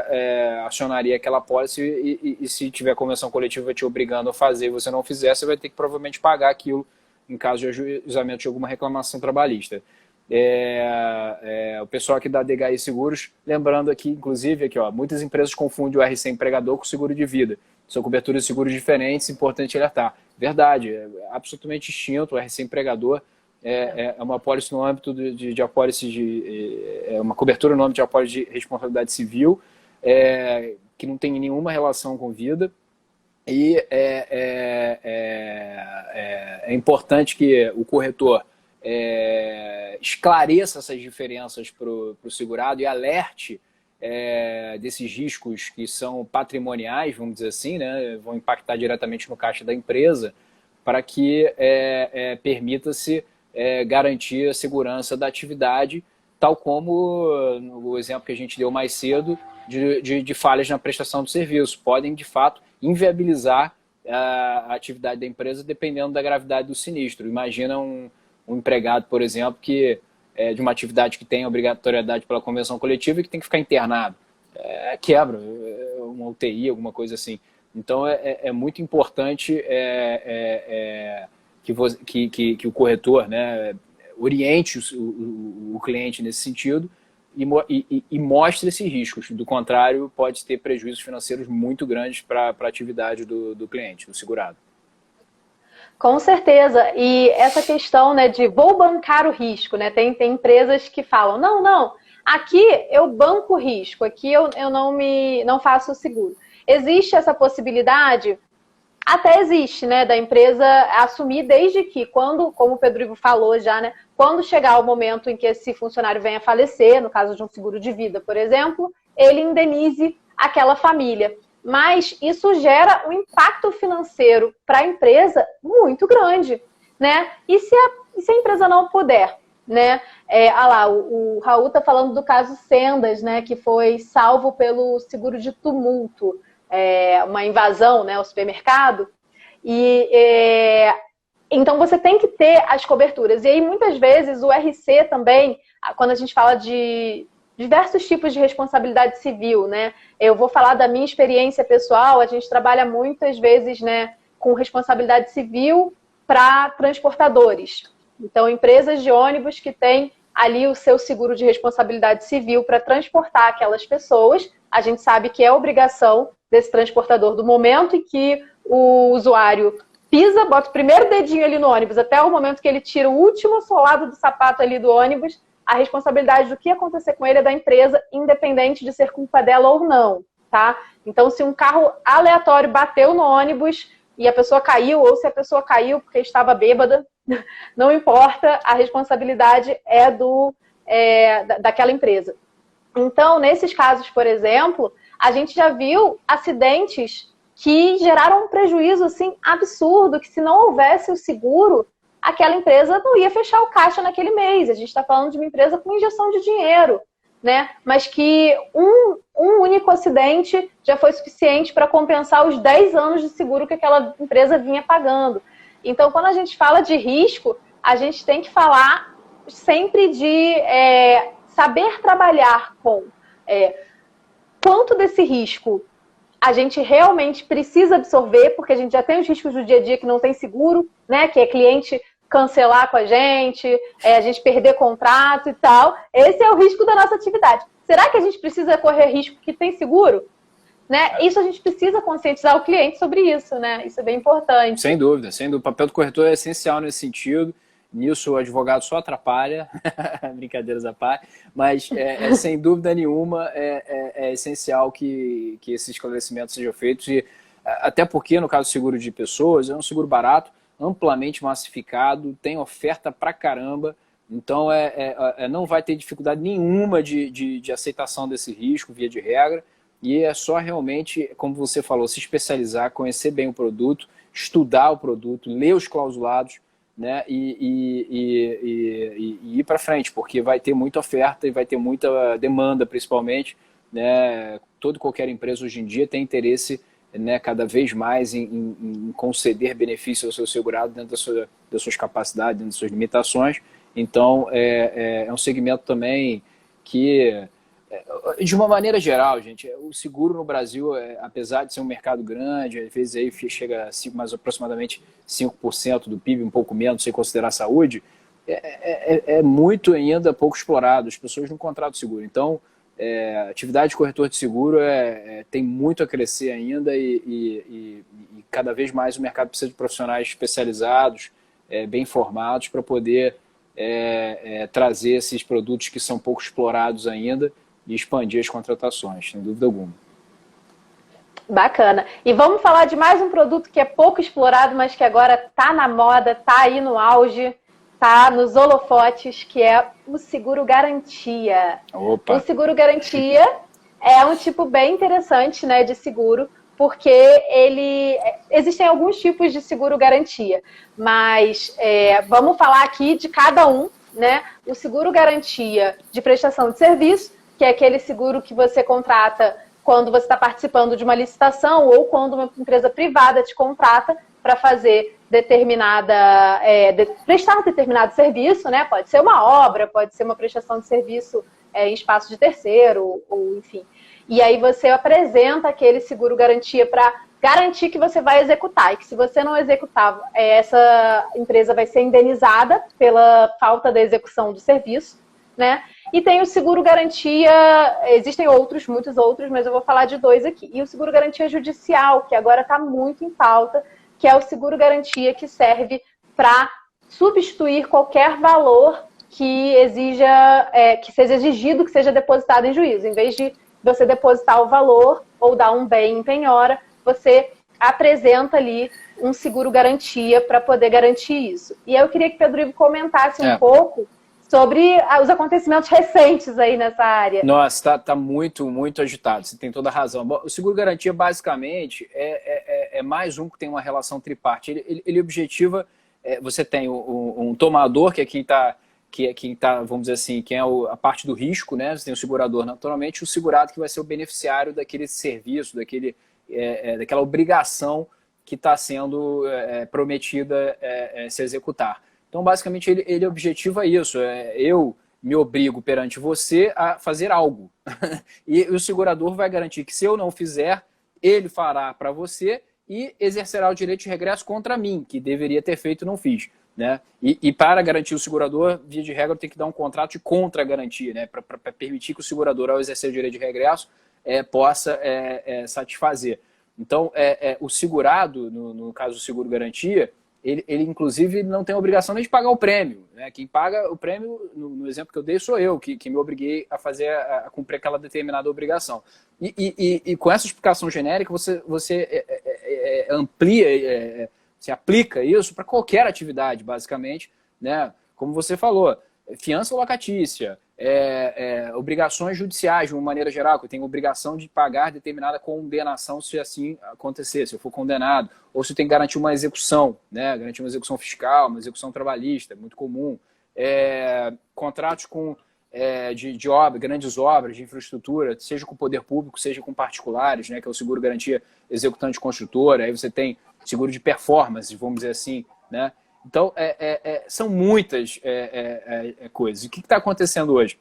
acionaria aquela pólice e se tiver convenção coletiva te obrigando a fazer e você não fizer, você vai ter que provavelmente pagar aquilo em caso de ajuizamento de alguma reclamação trabalhista. O pessoal aqui da DHI Seguros, lembrando aqui, inclusive, muitas empresas confundem o RC Empregador com o seguro de vida. São coberturas de seguros diferentes, importante alertar. Verdade, é absolutamente distinto. O RC Empregador é uma apólice no âmbito de apólice uma cobertura no âmbito de apólice de responsabilidade civil, que não tem nenhuma relação com vida. E é importante que o corretor esclareça essas diferenças para o segurado e alerte desses riscos que são patrimoniais, vamos dizer assim, né, vão impactar diretamente no caixa da empresa, para que permita-se garantir a segurança da atividade, tal como o exemplo que a gente deu mais cedo de falhas na prestação do serviço. Podem, de fato, inviabilizar a atividade da empresa dependendo da gravidade do sinistro. Imagina um empregado, por exemplo, que de uma atividade que tem obrigatoriedade pela convenção coletiva e que tem que ficar internado. Quebra, uma UTI, alguma coisa assim. Então, é muito importante que o corretor, né, oriente o cliente nesse sentido e mostre esses riscos. Do contrário, pode ter prejuízos financeiros muito grandes para a atividade do cliente, do segurado. Com certeza. E essa questão, né, de vou bancar o risco, né? Tem empresas que falam, não, aqui eu banco o risco, aqui eu não faço o seguro. Existe essa possibilidade? Até existe, né, da empresa assumir desde que, como o Pedro Ivo falou já, né, quando chegar o momento em que esse funcionário venha a falecer, no caso de um seguro de vida, por exemplo, ele indenize aquela família. Mas isso gera um impacto financeiro para a empresa muito grande, né? E se a empresa não puder, né? O Raul está falando do caso Sendas, né? Que foi salvo pelo seguro de tumulto, uma invasão, né, ao supermercado. Então você tem que ter as coberturas. E aí muitas vezes o RC também, quando a gente fala de diversos tipos de responsabilidade civil, né? Eu vou falar da minha experiência pessoal, a gente trabalha muitas vezes, né, com responsabilidade civil para transportadores. Então, empresas de ônibus que têm ali o seu seguro de responsabilidade civil para transportar aquelas pessoas, a gente sabe que é obrigação desse transportador do momento em que o usuário pisa, bota o primeiro dedinho ali no ônibus, até o momento que ele tira o último solado do sapato ali do ônibus, a responsabilidade do que acontecer com ele é da empresa, independente de ser culpa dela ou não, tá? Então, se um carro aleatório bateu no ônibus e a pessoa caiu, ou se a pessoa caiu porque estava bêbada, não importa, a responsabilidade daquela empresa. Então, nesses casos, por exemplo, a gente já viu acidentes que geraram um prejuízo assim, absurdo, que se não houvesse o seguro, aquela empresa não ia fechar o caixa naquele mês. A gente está falando de uma empresa com injeção de dinheiro, né? Mas que um único acidente já foi suficiente para compensar os 10 anos de seguro que aquela empresa vinha pagando. Então, quando a gente fala de risco, a gente tem que falar sempre de saber trabalhar com quanto desse risco a gente realmente precisa absorver, porque a gente já tem os riscos do dia a dia que não tem seguro, né? Que é cliente cancelar com a gente perder contrato e tal. Esse é o risco da nossa atividade. Será que a gente precisa correr risco que tem seguro? Né? Isso a gente precisa conscientizar o cliente sobre isso, né? Isso é bem importante. Sem dúvida, sem dúvida. O papel do corretor é essencial nesse sentido. Nisso o advogado só atrapalha, brincadeiras à parte, mas sem dúvida nenhuma é essencial que esses esclarecimentos sejam feitos, e até porque no caso do seguro de pessoas é um seguro barato, amplamente massificado, tem oferta pra caramba, então não vai ter dificuldade nenhuma de aceitação desse risco, via de regra, e é só realmente, como você falou, se especializar, conhecer bem o produto, estudar o produto, ler os clausulados, né, e ir para frente, porque vai ter muita oferta e vai ter muita demanda, principalmente, né? Qualquer empresa hoje em dia tem interesse, né, cada vez mais em conceder benefícios ao seu segurado dentro das suas capacidades, dentro das suas limitações. Então, é um segmento também que, de uma maneira geral, gente, o seguro no Brasil, apesar de ser um mercado grande, às vezes aí chega a mais aproximadamente 5% do PIB, um pouco menos, sem considerar a saúde, é muito ainda pouco explorado, as pessoas não contratam seguro. Então, a atividade de corretor de seguro tem muito a crescer ainda e cada vez mais o mercado precisa de profissionais especializados, bem formados, para poder trazer esses produtos que são pouco explorados ainda e expandir as contratações, sem dúvida alguma. Bacana. E vamos falar de mais um produto que é pouco explorado, mas que agora está na moda, está aí no auge, está nos holofotes, que é o seguro garantia. Opa. O seguro garantia é um tipo bem interessante, né, de seguro, porque existem alguns tipos de seguro-garantia, mas vamos falar aqui de cada um, né? O seguro-garantia de prestação de serviço, que é aquele seguro que você contrata quando você está participando de uma licitação ou quando uma empresa privada te contrata para fazer prestar um determinado serviço, né? Pode ser uma obra, pode ser uma prestação de serviço em espaço de terceiro, ou enfim. E aí você apresenta aquele seguro-garantia para garantir que você vai executar. E que se você não executar, essa empresa vai ser indenizada pela falta da execução do serviço, né? E tem o seguro-garantia, existem outros, muitos outros, mas eu vou falar de dois aqui. E o seguro-garantia judicial, que agora está muito em pauta, que é o seguro-garantia que serve para substituir qualquer valor que que seja exigido, que seja depositado em juízo. Em vez de você depositar o valor ou dar um bem em penhora, você apresenta ali um seguro-garantia para poder garantir isso. E eu queria que o Pedro Ivo comentasse um pouco sobre os acontecimentos recentes aí nessa área. Nossa, tá muito, muito agitado, você tem toda a razão. O seguro-garantia, basicamente, é mais um que tem uma relação triparte. Ele objetiva, você tem um tomador, que é quem está, vamos dizer assim, quem é a parte do risco, né? Você tem o segurador, naturalmente, o segurado que vai ser o beneficiário daquele serviço, daquela obrigação que está sendo prometida se executar. Então, basicamente, ele objetiva isso. Eu me obrigo perante você a fazer algo. E o segurador vai garantir que, se eu não fizer, ele fará para você e exercerá o direito de regresso contra mim, que deveria ter feito e não fiz. Né? E para garantir o segurador, via de regra, tem que dar um contrato de contra-garantia, né? Para permitir que o segurador, ao exercer o direito de regresso, possa satisfazer. Então, o segurado, no caso do seguro-garantia, ele inclusive não tem a obrigação nem de pagar o prêmio. Né? Quem paga o prêmio, no exemplo que eu dei, sou eu, que me obriguei a cumprir aquela determinada obrigação. E com essa explicação genérica, você amplia, você aplica isso para qualquer atividade, basicamente, né? Como você falou, fiança locatícia, obrigações judiciais, de uma maneira geral, que eu tenho obrigação de pagar determinada condenação se assim acontecer, se eu for condenado, ou se eu tenho que garantir uma execução, né? Garantir uma execução fiscal, uma execução trabalhista, muito comum. Contratos de obra, grandes obras de infraestrutura, seja com o poder público, seja com particulares, né? Que é o seguro-garantia executante construtor, aí você tem seguro de performance, vamos dizer assim, né? Então, são muitas coisas. E o que está acontecendo hoje?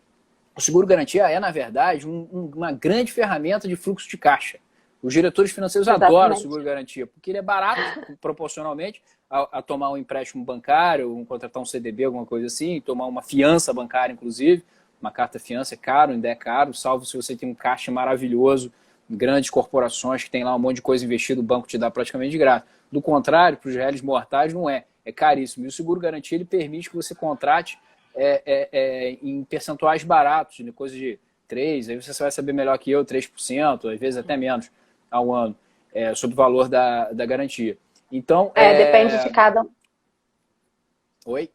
O seguro-garantia na verdade, uma grande ferramenta de fluxo de caixa. Os diretores financeiros adoram o seguro-garantia, porque ele é barato, proporcionalmente, a tomar um empréstimo bancário, contratar um CDB, alguma coisa assim, tomar uma fiança bancária, inclusive. Uma carta-fiança é caro, ainda é caro, salvo se você tem um caixa maravilhoso, grandes corporações que tem lá um monte de coisa investida, o banco te dá praticamente de graça. Do contrário, para os réis mortais, não é. É caríssimo. E o seguro-garantia ele permite que você contrate em percentuais baratos, de coisa de 3%, aí você vai saber melhor que eu, 3%, às vezes até menos ao ano, sobre o valor da garantia. Então, depende de cada um. Oi?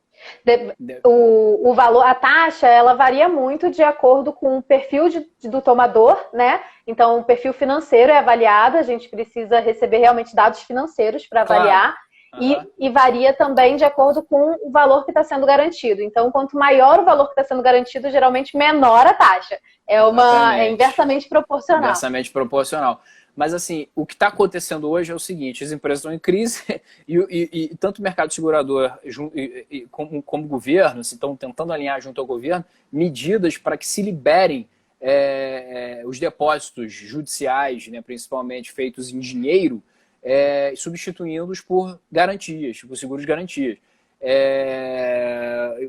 O valor, a taxa, ela varia muito de acordo com o perfil do tomador, né? Então, o perfil financeiro é avaliado, a gente precisa receber realmente dados financeiros para avaliar. E varia também de acordo com o valor que está sendo garantido. Então, quanto maior o valor que está sendo garantido, geralmente menor a taxa. É inversamente proporcional. Inversamente proporcional. Mas, assim, o que está acontecendo hoje é o seguinte, as empresas estão em crise e tanto o mercado segurador como o governo estão tentando alinhar junto ao governo medidas para que se liberem os depósitos judiciais, né, principalmente feitos em dinheiro, substituindo-os por garantias, por seguros de garantias.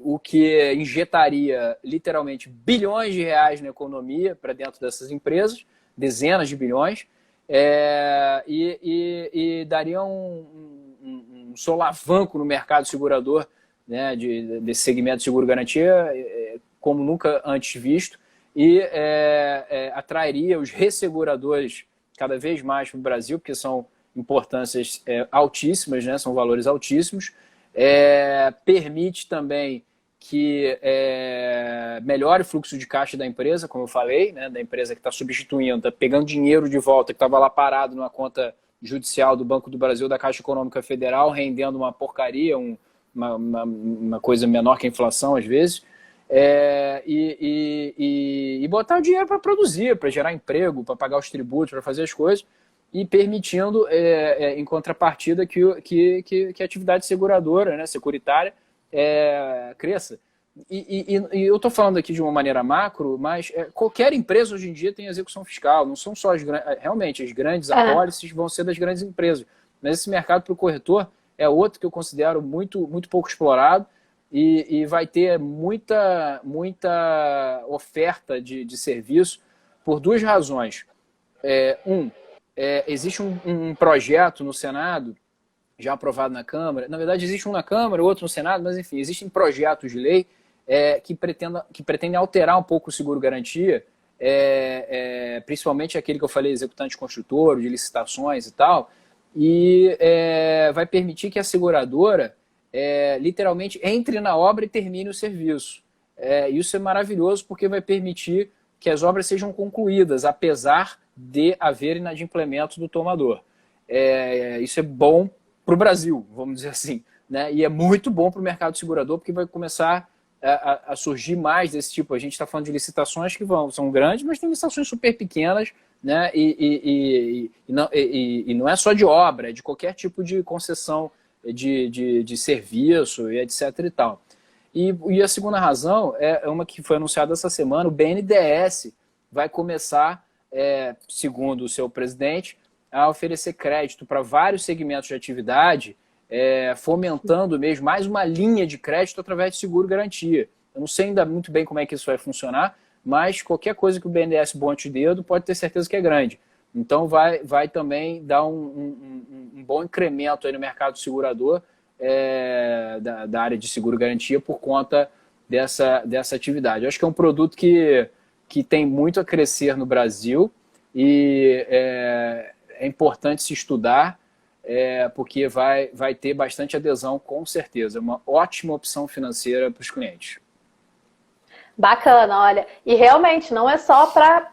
O que injetaria literalmente bilhões de reais na economia para dentro dessas empresas, dezenas de bilhões, e daria um solavanco no mercado segurador, né, desse segmento de seguro-garantia, como nunca antes visto, e atrairia os resseguradores cada vez mais para o Brasil, porque são importâncias altíssimas, né, são valores altíssimos, permite também que melhore o fluxo de caixa da empresa, como eu falei, né, da empresa que está substituindo, está pegando dinheiro de volta, que estava lá parado numa conta judicial do Banco do Brasil, da Caixa Econômica Federal, rendendo uma porcaria, uma coisa menor que a inflação, às vezes, e botar o dinheiro para produzir, para gerar emprego, para pagar os tributos, para fazer as coisas, e permitindo, em contrapartida, que a atividade seguradora, né, securitária, cresça. E eu estou falando aqui de uma maneira macro, mas qualquer empresa hoje em dia tem execução fiscal, não são só realmente as grandes apólices vão ser das grandes empresas, mas esse mercado para o corretor é outro que eu considero muito, muito pouco explorado e vai ter muita oferta de serviço por duas razões. Existe um projeto no Senado já aprovado na Câmara. Na verdade, existe um na Câmara, outro no Senado, mas enfim, existem projetos de lei que pretendem alterar um pouco o seguro-garantia, principalmente aquele que eu falei, executante construtor, de licitações e tal, e vai permitir que a seguradora literalmente entre na obra e termine o serviço. Isso é maravilhoso porque vai permitir que as obras sejam concluídas, apesar de haver inadimplemento do tomador. Isso é bom para o Brasil, vamos dizer assim, né? E é muito bom para o mercado segurador, porque vai começar a surgir mais desse tipo. A gente está falando de licitações que são grandes, mas tem licitações super pequenas, né? E não é só de obra, é de qualquer tipo de concessão de serviço e etc. e tal. E a segunda razão é uma que foi anunciada essa semana: o BNDES vai começar, segundo o seu presidente, a oferecer crédito para vários segmentos de atividade, fomentando mesmo mais uma linha de crédito através de seguro-garantia. Eu não sei ainda muito bem como é que isso vai funcionar, mas qualquer coisa que o BNDES bote o dedo pode ter certeza que é grande. Então vai também dar um bom incremento aí no mercado segurador da área de seguro-garantia por conta dessa atividade. Eu acho que é um produto que tem muito a crescer no Brasil e é importante se estudar, porque vai ter bastante adesão, com certeza. É uma ótima opção financeira para os clientes. Bacana, olha. E realmente não é só para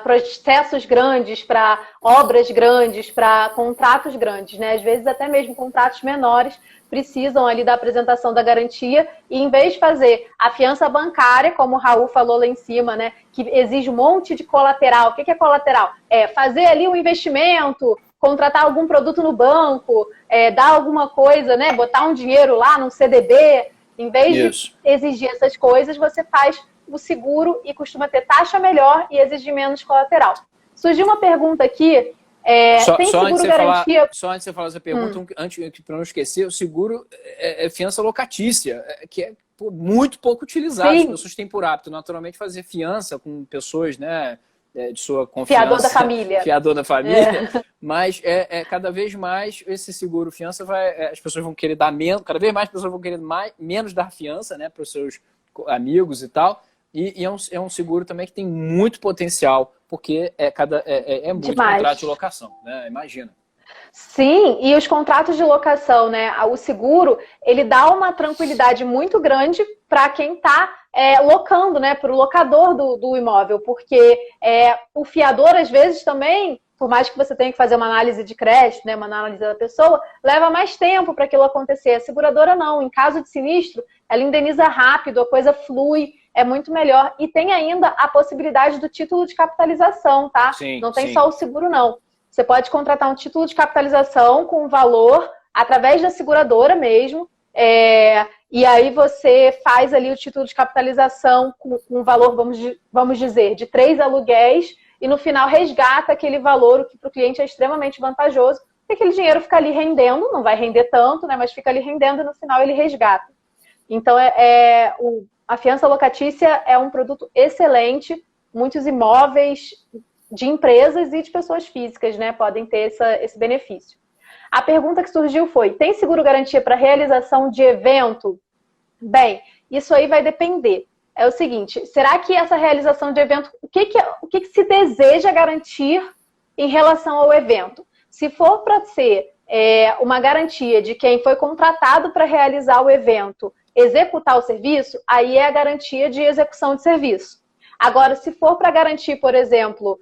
processos grandes, para obras grandes, para contratos grandes, né? Às vezes até mesmo contratos menores precisam ali da apresentação da garantia e em vez de fazer a fiança bancária, como o Raul falou lá em cima, né? Que exige um monte de colateral. O que é colateral? Fazer ali um investimento, contratar algum produto no banco, dar alguma coisa, né? Botar um dinheiro lá num CDB. Em vez de exigir essas coisas, você faz o seguro e costuma ter taxa melhor e exigir menos colateral. Surgiu uma pergunta aqui, tem seguro-garantia... Só antes de você falar essa pergunta, para não esquecer, o seguro é fiança locatícia, que é muito pouco utilizado. Sim. As pessoas têm por hábito, naturalmente, fazer fiança com pessoas, né, de sua confiança. Fiador da família. Fiador da família. Mas cada vez mais esse seguro fiança as pessoas vão querer dar menos, cada vez mais as pessoas vão querer menos dar fiança, né, para os seus amigos e tal. E é um seguro também que tem muito potencial, porque muito demais. Contrato de locação, né? Imagina. Sim, e os contratos de locação, né? O seguro, ele dá uma tranquilidade muito grande para quem está locando, né? Para o locador do imóvel, porque o fiador, às vezes, também, por mais que você tenha que fazer uma análise de crédito, né? Uma análise da pessoa, leva mais tempo para aquilo acontecer. A seguradora não, em caso de sinistro, ela indeniza rápido, a coisa flui, é muito melhor. E tem ainda a possibilidade do título de capitalização, tá? Sim, não tem sim. só o seguro, não. Você pode contratar um título de capitalização com valor através da seguradora mesmo. E aí você faz ali o título de capitalização com um valor, vamos dizer, de 3 aluguéis e no final resgata aquele valor, o que para o cliente é extremamente vantajoso, porque aquele dinheiro fica ali rendendo, não vai render tanto, né, mas fica ali rendendo e no final ele resgata. Então, a fiança locatícia é um produto excelente, muitos imóveis de empresas e de pessoas físicas, né, podem ter esse benefício. A pergunta que surgiu foi, tem seguro-garantia para realização de evento? Bem, isso aí vai depender. É o seguinte, será que essa realização de evento, o que se deseja garantir em relação ao evento? Se for para ser uma garantia de quem foi contratado para realizar o evento, executar o serviço, aí é a garantia de execução de serviço. Agora, se for para garantir, por exemplo,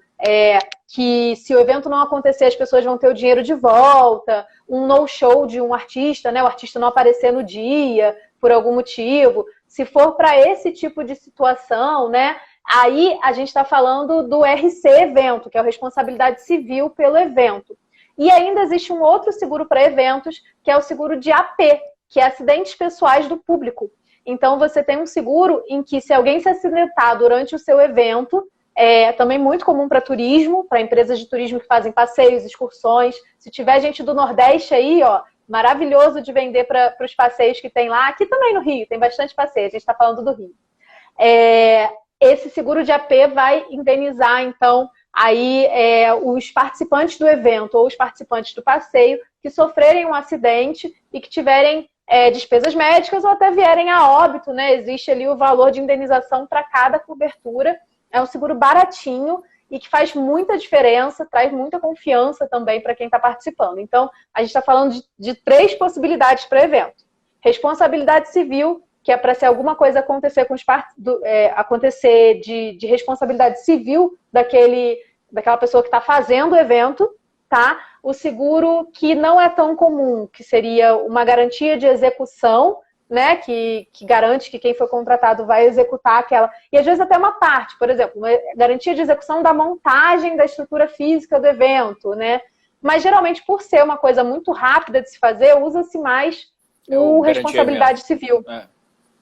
que se o evento não acontecer, as pessoas vão ter o dinheiro de volta, um no-show de um artista, né? O artista não aparecer no dia, por algum motivo. Se for para esse tipo de situação, né? Aí a gente está falando do RC Evento, que é a responsabilidade civil pelo evento. E ainda existe um outro seguro para eventos, que é o seguro de AP, que é acidentes pessoais do público. Então, você tem um seguro em que, se alguém se acidentar durante o seu evento, é também muito comum para turismo, para empresas de turismo que fazem passeios, excursões. Se tiver gente do Nordeste aí, ó, maravilhoso de vender para os passeios que tem lá. Aqui também no Rio, tem bastante passeio, a gente está falando do Rio. Esse seguro de AP vai indenizar, então, aí os participantes do evento ou os participantes do passeio que sofrerem um acidente e que tiverem despesas médicas ou até vierem a óbito, né? Existe ali o valor de indenização para cada cobertura. É um seguro baratinho e que faz muita diferença, traz muita confiança também para quem está participando. Então, a gente está falando de 3 possibilidades para o evento. Responsabilidade civil, que é para se alguma coisa acontecer com acontecer de responsabilidade civil daquela pessoa que está fazendo o evento, tá? O seguro que não é tão comum, que seria uma garantia de execução, né? Que garante que quem foi contratado vai executar aquela... E às vezes até uma parte, por exemplo, uma garantia de execução da montagem da estrutura física do evento, né? Mas geralmente, por ser uma coisa muito rápida de se fazer, usa-se mais o responsabilidade civil.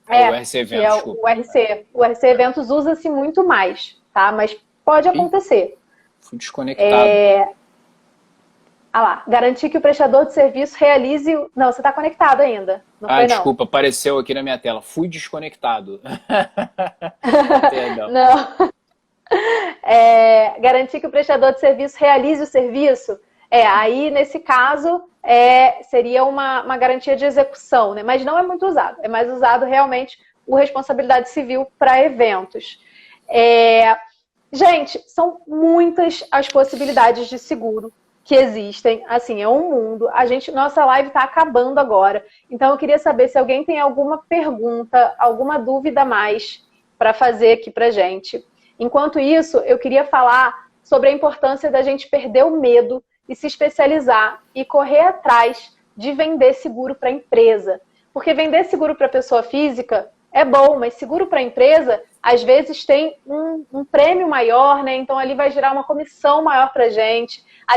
O RC Eventos, o RC Eventos usa-se muito mais, tá? Mas pode acontecer. Fui desconectado. Lá, garantir que o prestador de serviço realize... Não, você está conectado ainda. Não foi, desculpa, apareceu aqui na minha tela. Fui desconectado. Perdão. Não. Garantir que o prestador de serviço realize o serviço. Aí, nesse caso, seria uma garantia de execução, né? Mas não é muito usado. É mais usado realmente o responsabilidade civil para eventos. Gente, são muitas as possibilidades de seguro que existem. Assim, é um mundo. Nossa live está acabando agora. Então, eu queria saber se alguém tem alguma pergunta, alguma dúvida a mais para fazer aqui para gente. Enquanto isso, eu queria falar sobre a importância da gente perder o medo e se especializar e correr atrás de vender seguro para a empresa. Porque vender seguro para pessoa física é bom, mas seguro para a empresa, às vezes tem um prêmio maior, né? Então ali vai gerar uma comissão maior para a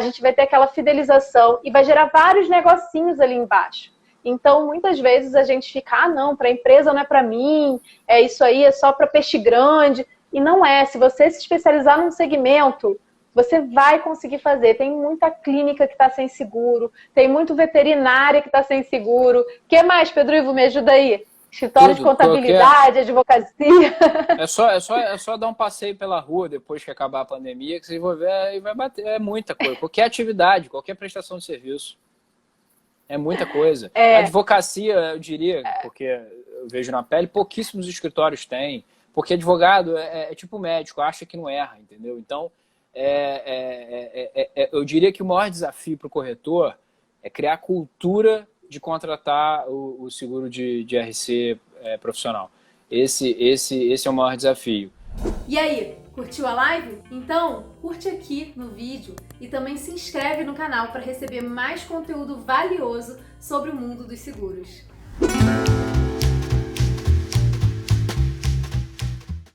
gente vai ter aquela fidelização e vai gerar vários negocinhos ali embaixo. Então, muitas vezes a gente fica, não, para a empresa não é para mim, isso aí é só para peixe grande. E não é. Se você se especializar num segmento, você vai conseguir fazer. Tem muita clínica que está sem seguro, tem muito veterinária que está sem seguro. O que mais, Pedro Ivo? Me ajuda aí. Escritório de contabilidade, advocacia. É só dar um passeio pela rua depois que acabar a pandemia, que você vai ver e vai bater. É muita coisa. Qualquer atividade, qualquer prestação de serviço. É muita coisa. Advocacia, eu diria, porque eu vejo na pele, pouquíssimos escritórios têm. Porque advogado é tipo médico, acha que não erra, entendeu? Então, eu diria que o maior desafio para o corretor é criar cultura de contratar o seguro de RC profissional. Esse é o maior desafio. E aí, curtiu a live? Então, curte aqui no vídeo e também se inscreve no canal para receber mais conteúdo valioso sobre o mundo dos seguros.